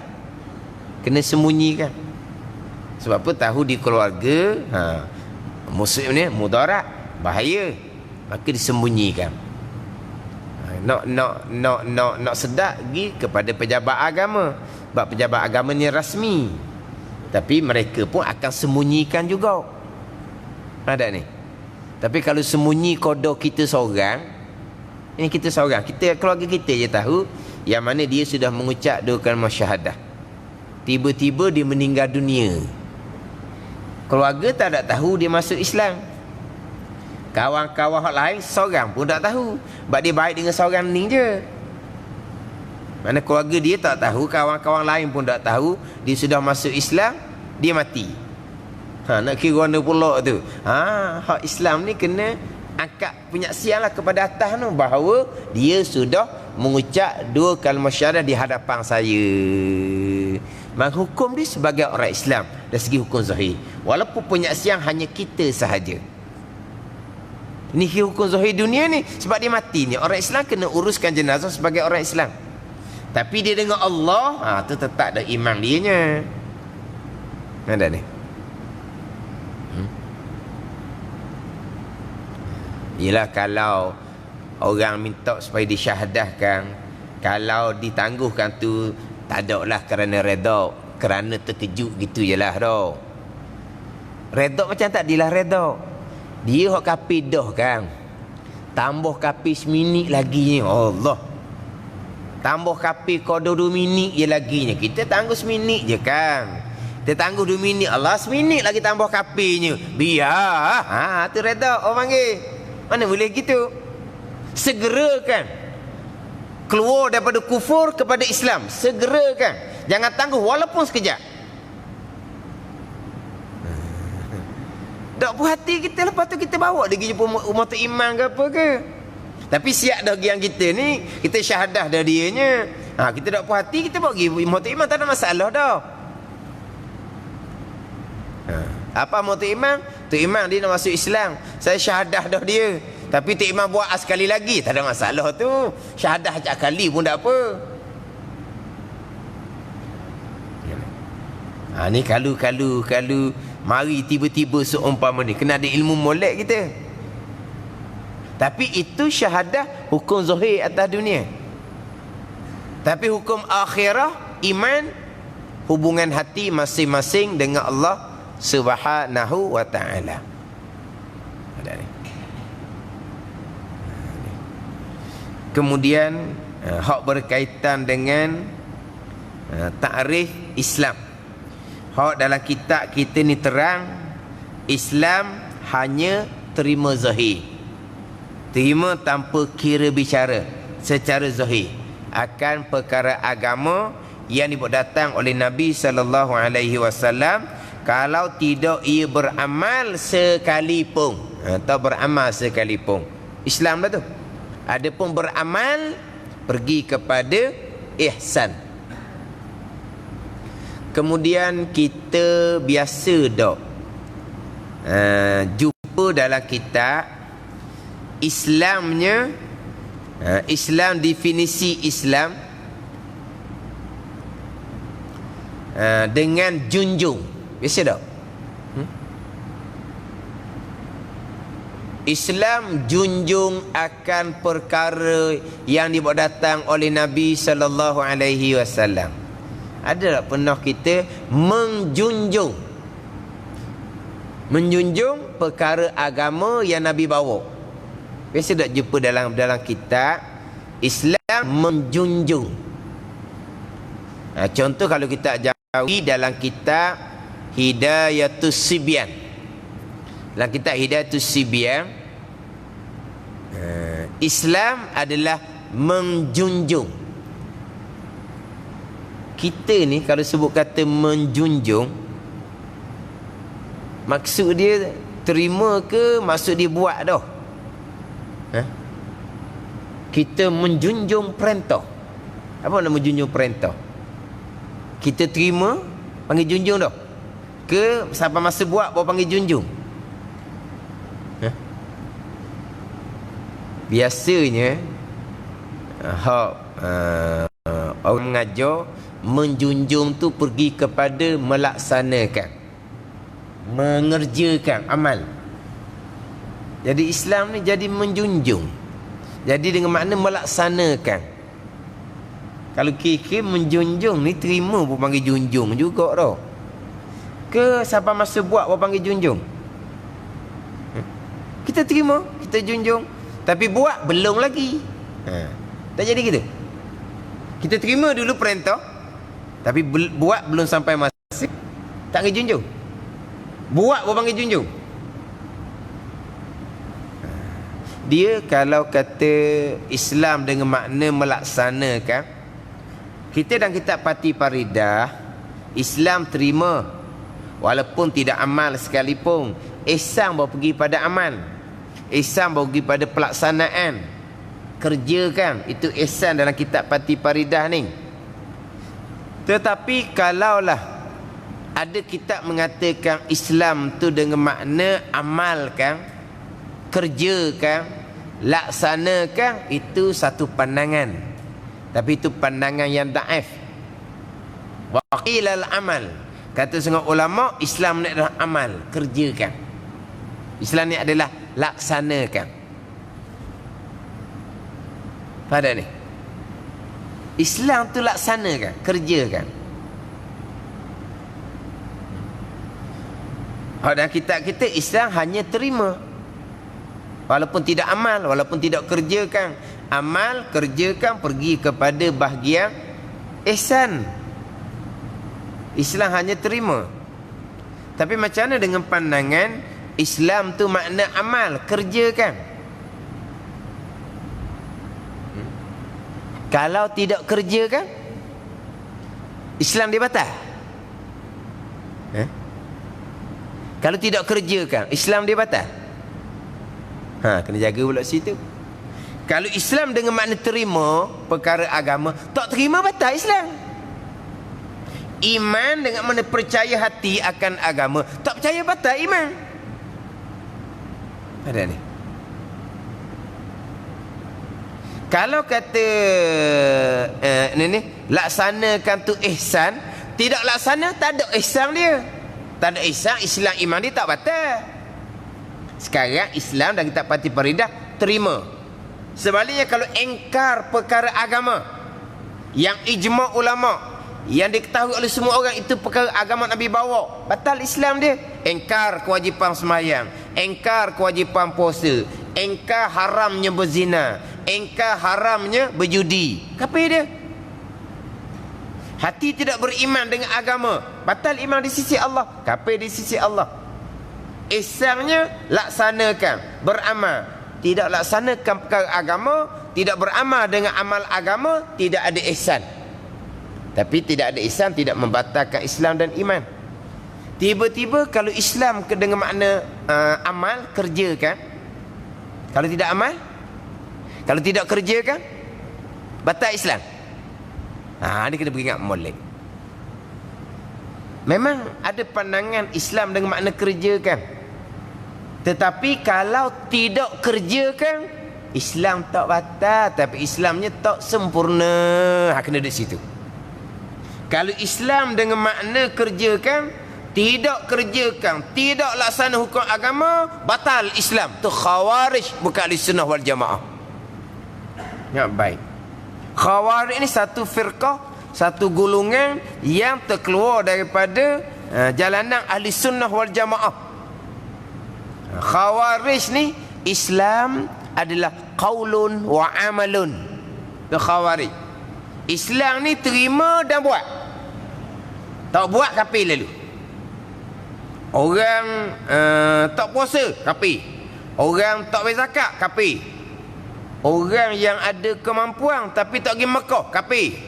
kena sembunyikan. Sebab apa? Tahu di keluarga musuh ni mudarat, bahaya, maka disembunyikan. Nak sedap pergi kepada pejabat agama, sebab pejabat agama ni rasmi, tapi mereka pun akan sembunyikan juga. Ada ni. Tapi kalau sembunyi kodok kita seorang, ini kita seorang, kita keluarga kita je tahu yang mana dia sudah mengucap 2 kalimah syahadah, tiba-tiba dia meninggal dunia, keluarga tak ada tahu dia masuk Islam. Kawan-kawan lain seorang pun tak tahu, sebab dia baik dengan seorang ni je. Mana keluarga dia tak tahu, kawan-kawan lain pun tak tahu dia sudah masuk Islam, dia mati. Nak kira mana pula tu. Hak Islam ni kena angkat penyaksian lah kepada atas tu, bahawa dia sudah mengucap 2 kalimah syahadah di hadapan saya. Menghukum dia sebagai orang Islam dari segi hukum zahir, walaupun penyaksian hanya kita sahaja. Ni hukum zahir dunia ni, sebab dia mati ni, orang Islam kena uruskan jenazah sebagai orang Islam. Tapi dia dengan Allah, tu tetap ada imam dia nya. Ada ni. Yelah kalau orang minta supaya disyahadahkan, kalau ditangguhkan tu tak ada lah kerana redha, kerana terkejut gitu je lah dah. Redha macam tak dilah redha. Dia hok kapi dah kan. Tambah kapi seminit lagi ni. Allah. Tambah kapi kodoh 2 minit je lagi ni. Kita tangguh seminit je kan. Kita tangguh 2 minit. Allah seminit lagi tambah kapinya. Biar. Ha, tu redha orang panggil. Mana boleh gitu. Segerakan. Keluar daripada kufur kepada Islam. Segerakan. Jangan tangguh walaupun sekejap. Tak puas hati kita, lepas tu kita bawa dia pergi jumpa umar tu imam ke apa ke. Tapi siap dah yang kita ni, kita syahadah dah dianya. Ha, kita tak puas hati, kita bawa pergi umar tu imam, tak ada masalah dah. Ha, apa umar tu imam? Tu imam dia nak masuk Islam. Saya syahadah dah dia. Tapi tu imam buat sekali lagi, tak ada masalah tu. Syahadah ajak kali pun tak apa. Ha, ni kalau mari tiba-tiba seumpama ni kena ada ilmu molek kita. Tapi itu syahadah hukum zahir atas dunia. Tapi hukum akhirah, iman, hubungan hati masing-masing dengan Allah Subhanahu wa ta'ala. Ada ni. Kemudian hak berkaitan dengan ta'rif Islam. Hak dalam kitab kita ni terang, Islam hanya terima zahir. Terima tanpa kira bicara secara zahir akan perkara agama yang dibuat datang oleh Nabi sallallahu alaihi wasallam, kalau tidak ia beramal sekalipun. Atau beramal sekalipun. Islam dah tu. Adapun beramal pergi kepada ihsan. Kemudian kita biasa dok jumpa dalam kitab Islamnya, Islam, definisi Islam dengan junjung. Biasa dok Islam junjung akan perkara yang dibawa datang oleh Nabi sallallahu alaihi wasallam. Ada tak pernah kita menjunjung perkara agama yang Nabi bawa? Biasa tak jumpa dalam kitab Islam menjunjung. Contoh kalau kita jauhi dalam kitab Hidayatus Sibyan. Dalam kitab Hidayatus Sibyan, Islam adalah menjunjung. Kita ni kalau sebut kata menjunjung, maksud dia terima ke maksud dia buat dah? Kita menjunjung perintah. Apa nama menjunjung perintah? Kita terima, panggil junjung dah. Ke sampai masa buat baru panggil junjung? Biasanya orang mengajar menjunjung tu pergi kepada melaksanakan, mengerjakan amal. Jadi Islam ni jadi menjunjung. Jadi dengan makna melaksanakan. Kalau kira menjunjung ni terima pun panggil junjung juga dah. Ke sampai masa buat pun panggil junjung? Kita terima, kita junjung, tapi buat belum lagi. Tak jadi gitu. Kita terima dulu perintah, tapi buat belum sampai masa, tak panggil junjung. Buat pun panggil junjung. Dia kalau kata Islam dengan makna melaksanakan, kita dalam kitab Pati Paridah, Islam terima walaupun tidak amal sekalipun. Ihsan baru pergi pada amal. Ihsan baru pergi pada pelaksanaan. Kerjakan. Itu ihsan dalam kitab Pati Paridah ni. Tetapi kalaulah ada kitab mengatakan Islam tu dengan makna amalkan, kerjakan, laksanakan, itu satu pandangan. Tapi itu pandangan yang daif. Wa qilal amal. Kata setengah ulama, Islam ni adalah amal, kerjakan. Islam ni adalah laksanakan. Pada ni Islam tu laksanakan, kerjakan. Dan kitab kita Islam hanya terima, walaupun tidak amal, walaupun tidak kerjakan. Amal, kerjakan, pergi kepada bahagian ihsan. Islam hanya terima. Tapi macam mana dengan pandangan Islam tu makna amal, kerjakan? Kalau tidak kerjakan, Islam dia batal. Kalau tidak kerjakan, Islam dia batal. Kena jaga pula situ. Kalau Islam dengan makna terima perkara agama, tak terima batal Islam. Iman dengan mana percaya hati akan agama, tak percaya batal iman. Ada ni. Kalau kata ni laksanakan tu ihsan, tidak laksana tak ada ihsan dia. Tak ada ihsan, Islam iman dia tak batal. Sekarang Islam dan kitab Fatih Faridah terima. Sebaliknya kalau engkar perkara agama yang ijma' ulama, yang diketahui oleh semua orang itu perkara agama Nabi bawa, batal Islam dia. Engkar kewajipan sembahyang, engkar kewajipan puasa, engkar haramnya berzina, engkar haramnya berjudi. Kafir dia. Hati tidak beriman dengan agama, batal iman di sisi Allah, kafir di sisi Allah. Ihsannya laksanakan, beramal. Tidak laksanakan perkara agama, tidak beramal dengan amal agama, tidak ada ihsan. Tapi tidak ada ihsan tidak membatalkan Islam dan iman. Tiba-tiba kalau Islam dengan makna amal, kerjakan. Kalau tidak amal, kalau tidak kerjakan, batal Islam. Ini kena beringat molek. Memang ada pandangan Islam dengan makna kerjakan. Tetapi kalau tidak kerjakan, Islam tak batal, tapi Islamnya tak sempurna. Kena duduk situ. Kalau Islam dengan makna kerjakan, tidak kerjakan, tidak laksana hukum agama, batal Islam. Tu Khawarij, bukan Ahlussunnah wal Jamaah. Ya, baik. Khawarij ini satu firqah, satu golongan yang terkeluar daripada jalanan Ahlussunnah wal Jamaah. Khawarij ni Islam adalah qaulun wa amalun. Tu Khawarij. Islam ni terima dan buat. Tak buat kafir lalu. Orang tak puasa kafir. Orang tak bayar zakat kafir. Orang yang ada kemampuan tapi tak pergi Mekah kafir.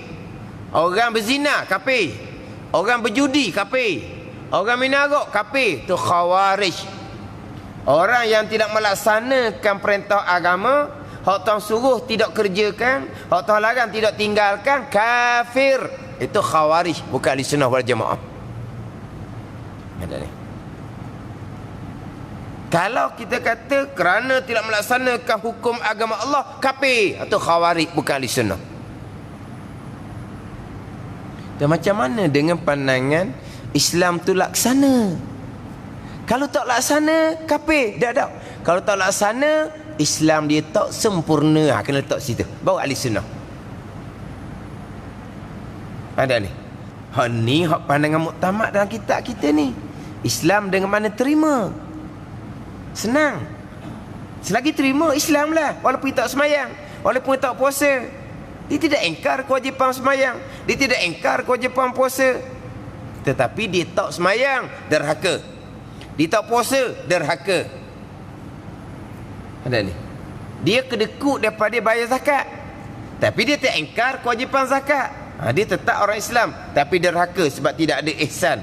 Orang berzina kafir. Orang berjudi kafir. Orang minarok kafir. Tu Khawarij. Orang yang tidak melaksanakan perintah agama, hak Tuhan suruh tidak kerjakan, hak Tuhan larang tidak tinggalkan, kafir. Itu Khawarij, bukan Ahlussunnah wal Jamaah. Ada ni. Kalau kita kata kerana tidak melaksanakan hukum agama Allah, kafir, itu Khawarij, bukan Ahlussunnah. Dan macam mana dengan pandangan Islam tu laksana? Kalau tak laksana, kafir. Tak. Kalau tak laksana, Islam dia tak sempurna. Kena letak situ. Baru Ahlussunnah. Ada ni. Hak ni hak pandangan muktamad dalam kitab kita ni. Islam dengan mana terima. Senang. Selagi terima Islam lah. Walaupun tak semayang, walaupun tak puasa, dia tidak engkar kewajipan semayang, dia tidak engkar kewajipan puasa. Tetapi dia tak semayang, derhaka. Dia tak puasa, derhaka. Ada ni. Dia kedekut daripada bayar zakat, tapi dia tak engkar kewajipan zakat. Dia tetap orang Islam, tapi derhaka sebab tidak ada ihsan.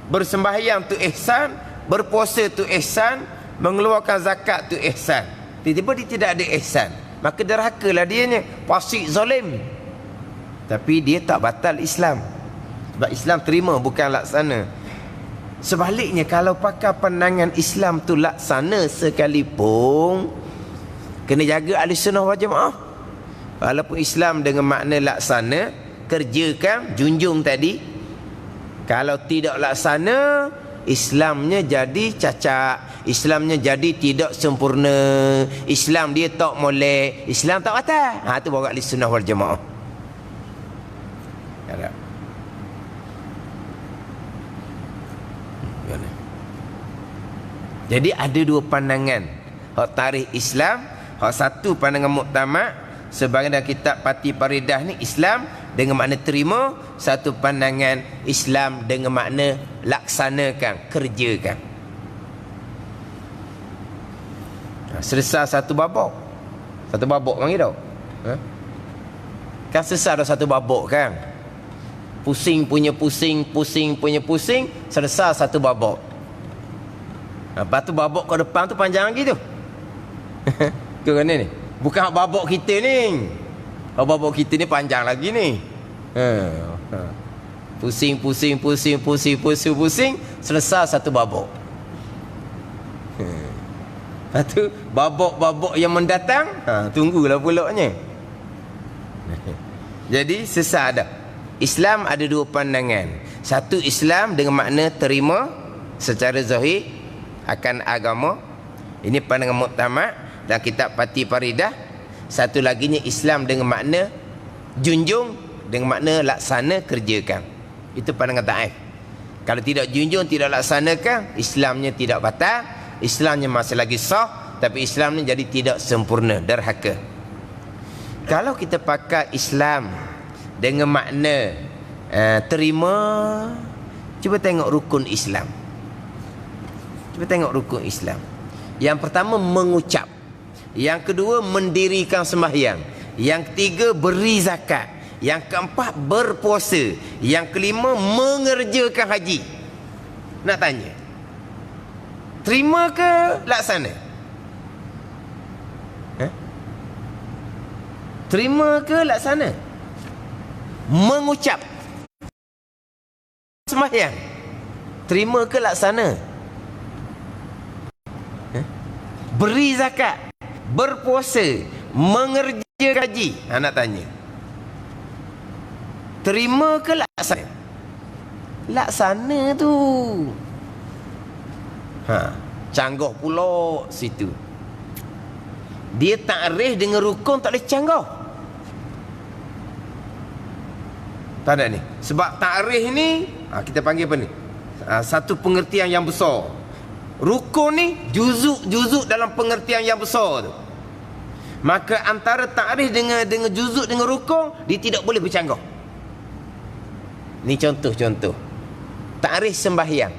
Bersembahyang tu ihsan, berpuasa tu ihsan, mengeluarkan zakat tu ihsan. Tiba-tiba dia tidak ada ihsan, maka derhakalah dianya, fasik, zalim. Tapi dia tak batal Islam, sebab Islam terima, bukan laksana. Sebaliknya, kalau pakai pandangan Islam tu laksana sekalipun, kena jaga Ahlussunnah wal Jamaah. Walaupun Islam dengan makna laksana, kerjakan, junjung tadi. Kalau tidak laksana, Islamnya jadi cacat, Islamnya jadi tidak sempurna, Islam dia tak molek, Islam tak batal. Ha, tu baru ahli sunnah wal jamaah. Ada. Jadi ada dua pandangan hak tarikh Islam. Hak satu pandangan muktamad sebagai dalam kitab Pati Paridah ni, Islam dengan makna terima. Satu pandangan Islam dengan makna laksanakan, kerjakan. Selesai satu babak. Satu babak panggil tau. Kan selesai dah satu babak kan. Pusing punya pusing, pusing punya pusing, selesai satu babak. Lepas tu babak kat depan tu panjang lagi tu. Ke mana ni? Bukan babak kita ni. Babak kita ni panjang lagi ni. Pusing, pusing, pusing, pusing, pusing, pusing, selesai satu babak. Lepas tu babak-babak yang mendatang, tunggulah pulaknya. Jadi sesat ada. Islam ada dua pandangan. Satu, Islam dengan makna terima secara zahir akan agama. Ini pandangan muktamad dalam kitab Pati Paridah. Satu laginya Islam dengan makna junjung, dengan makna laksana, kerjakan. Itu pandangan taif. Kalau tidak junjung, tidak laksanakan, Islamnya tidak batal, Islamnya masih lagi sah, tapi Islamnya jadi tidak sempurna, derhaka. Kalau kita pakai Islam dengan makna terima, cuba tengok rukun Islam. Cuba tengok rukun Islam. Yang pertama mengucap, yang kedua mendirikan sembahyang, yang ketiga beri zakat, yang keempat berpuasa, yang kelima mengerjakan haji. Nak tanya, terima ke laksana? Terima ke laksana? Mengucap sembahyang, terima ke laksana? Beri zakat, berpuasa, mengerjakan haji. Nak tanya, terima ke laksana? Laksana tu. Canggah pula situ. Dia takrif dengan rukun tak boleh canggah. Tak ada ni. Sebab takrif ni, kita panggil apa ni? Satu pengertian yang besar. Rukun ni juzuk-juzuk dalam pengertian yang besar tu. Maka antara takrif dengan juzuk dengan rukun, dia tidak boleh bercanggah. Ni contoh-contoh. Takrif sembahyang.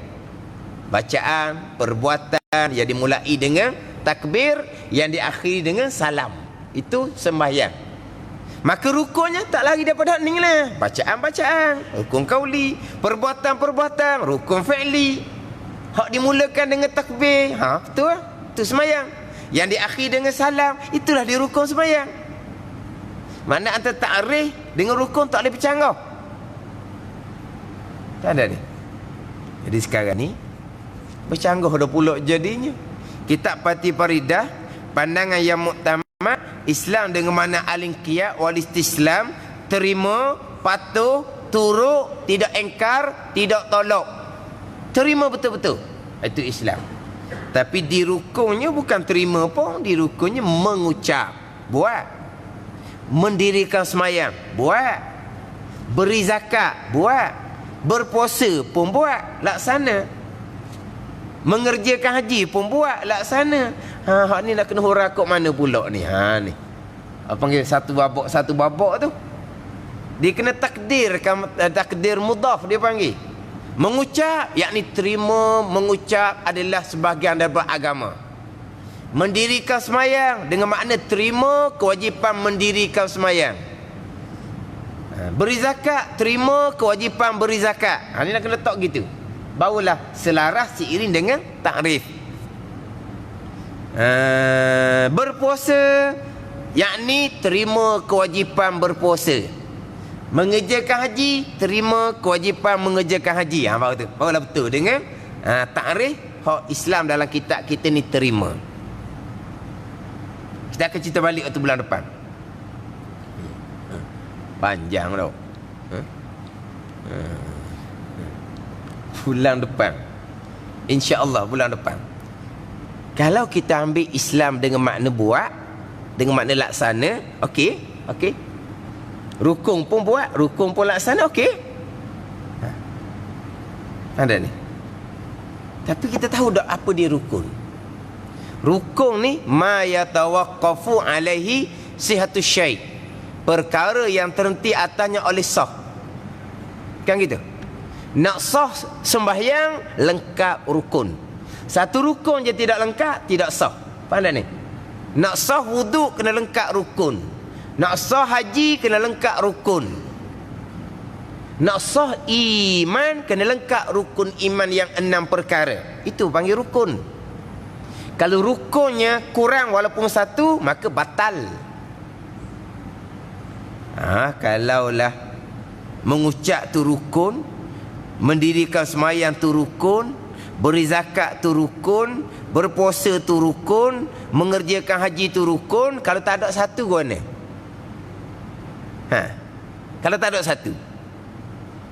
Bacaan, perbuatan yang dimulai dengan takbir, yang diakhiri dengan salam. Itu sembahyang. Maka rukunnya tak lari daripada ni lah. Bacaan-bacaan, rukun kauli, perbuatan-perbuatan, rukun fi'li. Hak dimulakan dengan takbir, betul lah. Itu sembahyang. Yang diakhiri dengan salam, itulah dia rukun sembahyang. Mana antara takrif dengan rukun tak boleh bercanggah. Tak ada ni. Jadi sekarang ni bercanggah dah pula jadinya. Kitab Pati Paridah, pandangan yang muktamad, Islam dengan mana al-inqiyad wal istislam, terima, patuh, turut, tidak engkar, tidak tolak. Terima betul-betul. Itu Islam. Tapi di rukunnya bukan terima pun, di rukunnya mengucap, buat. Mendirikan semayang, buat. Beri zakat, buat. Berpuasa pun buat, laksana. Mengerjakan haji pun buat, laksana. Hak ni nak kena hurah kok mana pula ni? Ni. Panggil satu babak tu. Dia kena takdirkan, takdir mudhaf dia panggil. Mengucap, yakni terima, mengucap adalah sebahagian daripada agama. Mendirikan semayang dengan makna terima kewajipan mendirikan semayang. Beri zakat, terima kewajipan beri zakat. Ni nak kena letak gitu. Barulah selaras seiring dengan takrif. Berpuasa, yakni terima kewajipan berpuasa. Mengerjakan haji, terima kewajipan mengerjakan haji. Barulah betul dengan takrif hak Islam dalam kitab kita ni terima. Kita akan cerita balik waktu bulan depan. Panjang tau. bulan depan. InsyaAllah bulan depan. Kalau kita ambil Islam dengan makna buat, dengan makna laksana, okey. Rukun pun buat, rukun pun laksana, okey. Ada ni. Tapi kita tahu tak apa dia rukun. Rukun ni ma yatawaqqafu alaihi sihatus syai'. Perkara yang terhenti atasnya oleh sah. Kan gitu. Nak sah sembahyang lengkap rukun. Satu rukun je tidak lengkap, tidak sah. Faham tak ni? Nak sah wuduk kena lengkap rukun. Nak sah haji kena lengkap rukun. Nak sah iman kena lengkap rukun iman yang 6 perkara. Itu panggil rukun. Kalau rukunnya kurang walaupun satu, maka batal. Kalaulah mengucap tu rukun, mendirikan semayang tu rukun, beri zakat tu rukun, berpuasa tu rukun, mengerjakan haji tu rukun, kalau tak ada satu guna. Kalau tak ada satu,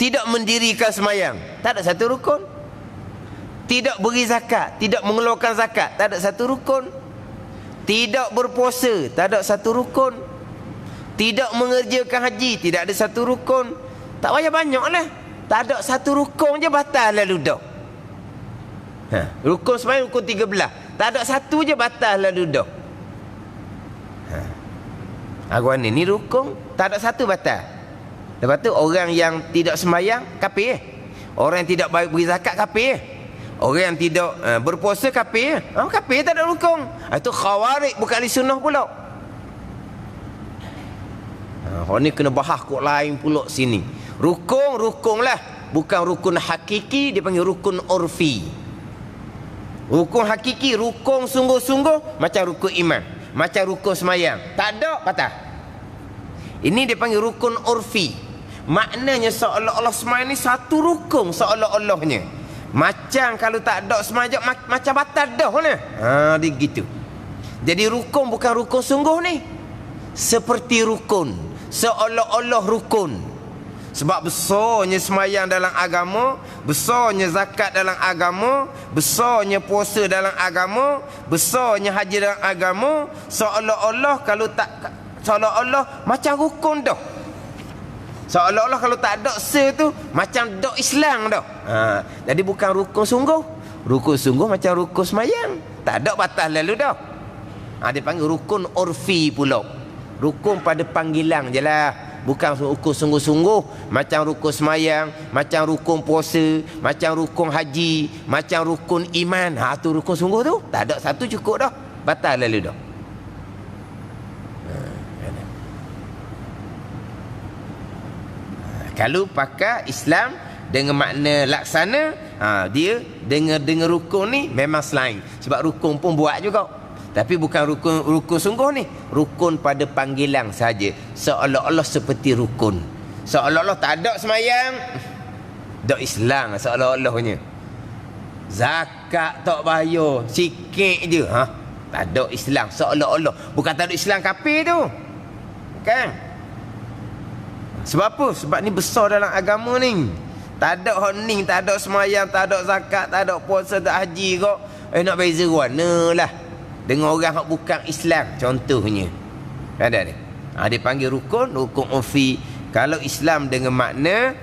tidak mendirikan semayang, tak ada satu rukun. Tidak beri zakat, tidak mengeluarkan zakat, tak ada satu rukun. Tidak berpuasa, tak ada satu rukun. Tidak mengerjakan haji, tidak ada satu rukun. Tak payah banyak lah, tak ada satu rukun je batal lalu dah. Rukun semayang rukun 13, tak ada satu je batal lalu dah. Aguan ni rukun, tak ada satu batal. Lepas tu orang yang tidak semayang kafir. Orang yang tidak beri zakat kafir. Orang yang tidak berpuasa kafir. Kafir tak ada rukun. Itu khawarij, bukan ahli sunnah pula. Orang ni kena bahas kok lain pula sini. Rukun lah, bukan rukun hakiki, dia panggil rukun urfi. Rukun hakiki, rukun sungguh-sungguh macam rukun iman, macam rukun semayang. Tak ada, patah. Ini dia panggil rukun urfi. Maknanya seolah-olah semayang ni satu rukun, seolah-olahnya. Macam kalau tak ada semayang, macam batal dah lah. Dia gitu. Jadi rukun bukan rukun sungguh ni. Seperti rukun, seolah-olah rukun. Sebab besarnya semayang dalam agama, besarnya zakat dalam agama, besarnya puasa dalam agama, besarnya haji dalam agama, seolah-olah kalau tak, seolah-olah macam rukun dah. Seolah-olah kalau tak ada tu macam dok Islam dah. Jadi bukan rukun sungguh. Rukun sungguh macam rukun semayang, tak ada batal lalu dah. Dia panggil rukun urfi pula. Rukun pada panggilan je lah, bukan rukun sungguh-sungguh. Macam rukun semayang, macam rukun puasa, macam rukun haji, macam rukun iman. Tu rukun sungguh tu tak ada satu cukup dah, batal lalu dah. Kalau pakai Islam dengan makna laksana, dia dengan rukun ni memang selain. Sebab rukun pun buat juga, tapi bukan rukun sungguh ni. Rukun pada panggilan saja, seolah-olah seperti rukun. Seolah-olah tak ada semayang, dak Islam seolah-olahnya. Zakat tak bayar, sikit je, tak ada Islam seolah-olah. Bukan tak ada Islam kafir tu, kan? Sebab apa? Sebab ni besar dalam agama ni. Tak ada hening, tak ada semayang, tak ada zakat, tak ada puasa, tak haji kok. Nak beza warna lah dengan orang yang bukan Islam contohnya. Ada ni. Dia panggil rukun urfi. Kalau Islam dengan makna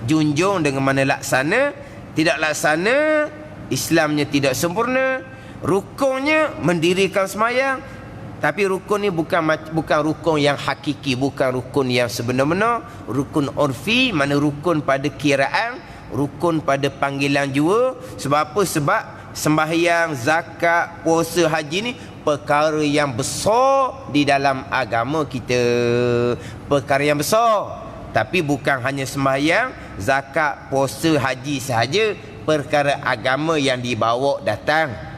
junjung, dengan makna laksana, tidak laksana, Islamnya tidak sempurna. Rukunnya mendirikan semayang, tapi rukun ni bukan rukun yang hakiki, bukan rukun yang sebenar-benar. Rukun urfi, mana rukun pada kiraan, rukun pada panggilan jua. Sebab apa? Sebab sembahyang, zakat, puasa, haji ni perkara yang besar di dalam agama kita. Perkara yang besar. Tapi bukan hanya sembahyang, zakat, puasa, haji sahaja. Perkara agama yang dibawa datang.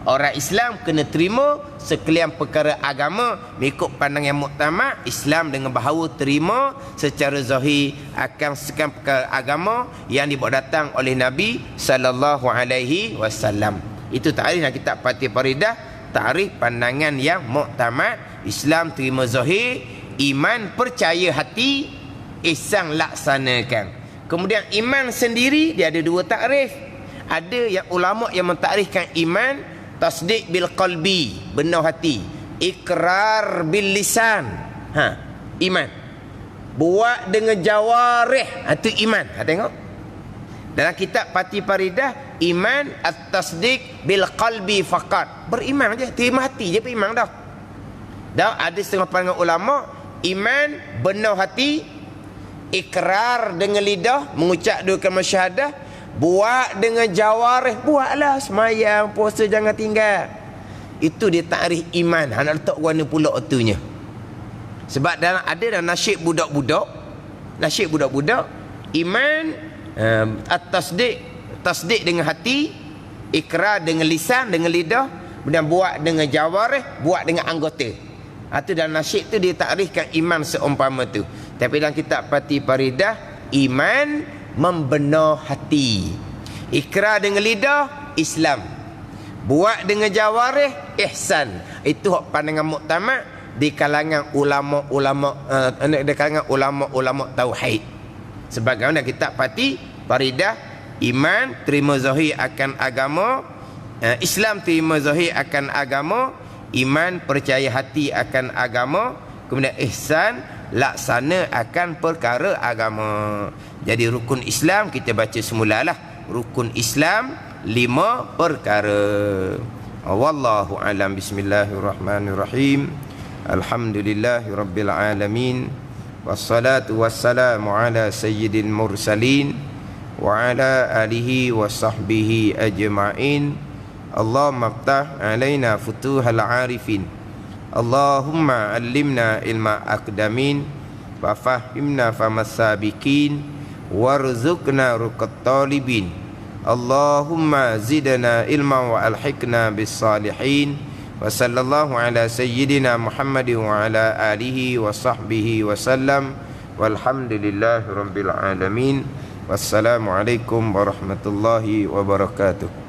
Orang Islam kena terima sekalian perkara agama mengikut pandangan muktamad. Islam dengan bahawa terima secara zahir akan sekian perkara agama yang dibawa datang oleh Nabi sallallahu alaihi wasallam. Itu takrif dalam kitab Fatih Faridah, takrif pandangan yang muktamad. Islam terima zahir, iman percaya hati, ihsan laksanakan. Kemudian iman sendiri dia ada dua takrif. Ada yang ulama yang mentakrifkan iman tasdiq bil qalbi, benar hati, ikrar bil lisan. Iman. Buat dengan jawarih, itu iman. Tengok. Dalam kitab Fatih Faridah, iman at-tasdiq bil qalbi faqat. Beriman aja, terima hati je beriman dah. Dan ada setengah pandangan ulama, iman benar hati, ikrar dengan lidah, mengucap dua kalimah syahadah, buat dengan jawarih, buatlah semayang, puasa jangan tinggal. Itu dia takrif iman. Nak letak warna pula itunya. Sebab dalam ada dalam nasyid budak-budak, iman tasdik dengan hati, ikrar dengan lisan, dengan lidah, kemudian buat dengan jawarih, buat dengan anggota. Itu dalam nasyid tu dia takrifkan iman seumpama tu. Tapi dalam kitab Fatih Faridah, iman membenar hati, ikrar dengan lidah, Islam, buat dengan jawarih, ihsan. Itu hak pandangan muktamad di kalangan ulama tauhid. Sebagaimana kitab Fatih Faridah, iman terima zahir akan agama, Islam terima zahir akan agama, iman percaya hati akan agama, kemudian ihsan laksana akan perkara agama. Jadi rukun Islam kita baca semulalah, rukun Islam 5 perkara. Wallahu alam. Bismillahirrahmanirrahim. Alhamdulillahirabbil alamin. Wassalatu wassalamu ala sayyidil mursalin wa ala alihi wa sahbihi ajma'in. Allahumma aftah alaina futuhal arifin. Allahumma allimna ilma aqdamin wa fahimna famas sabiqin warzuqna ruqat talibin. Allahumma zidna ilma wa alhiqna bis salihin. Wa sallallahu ala sayyidina Muhammadin wa ala alihi wa sahbihi wa sallam. Walhamdulillahi rabbil alamin. Wassalamualaikum warahmatullahi wabarakatuh.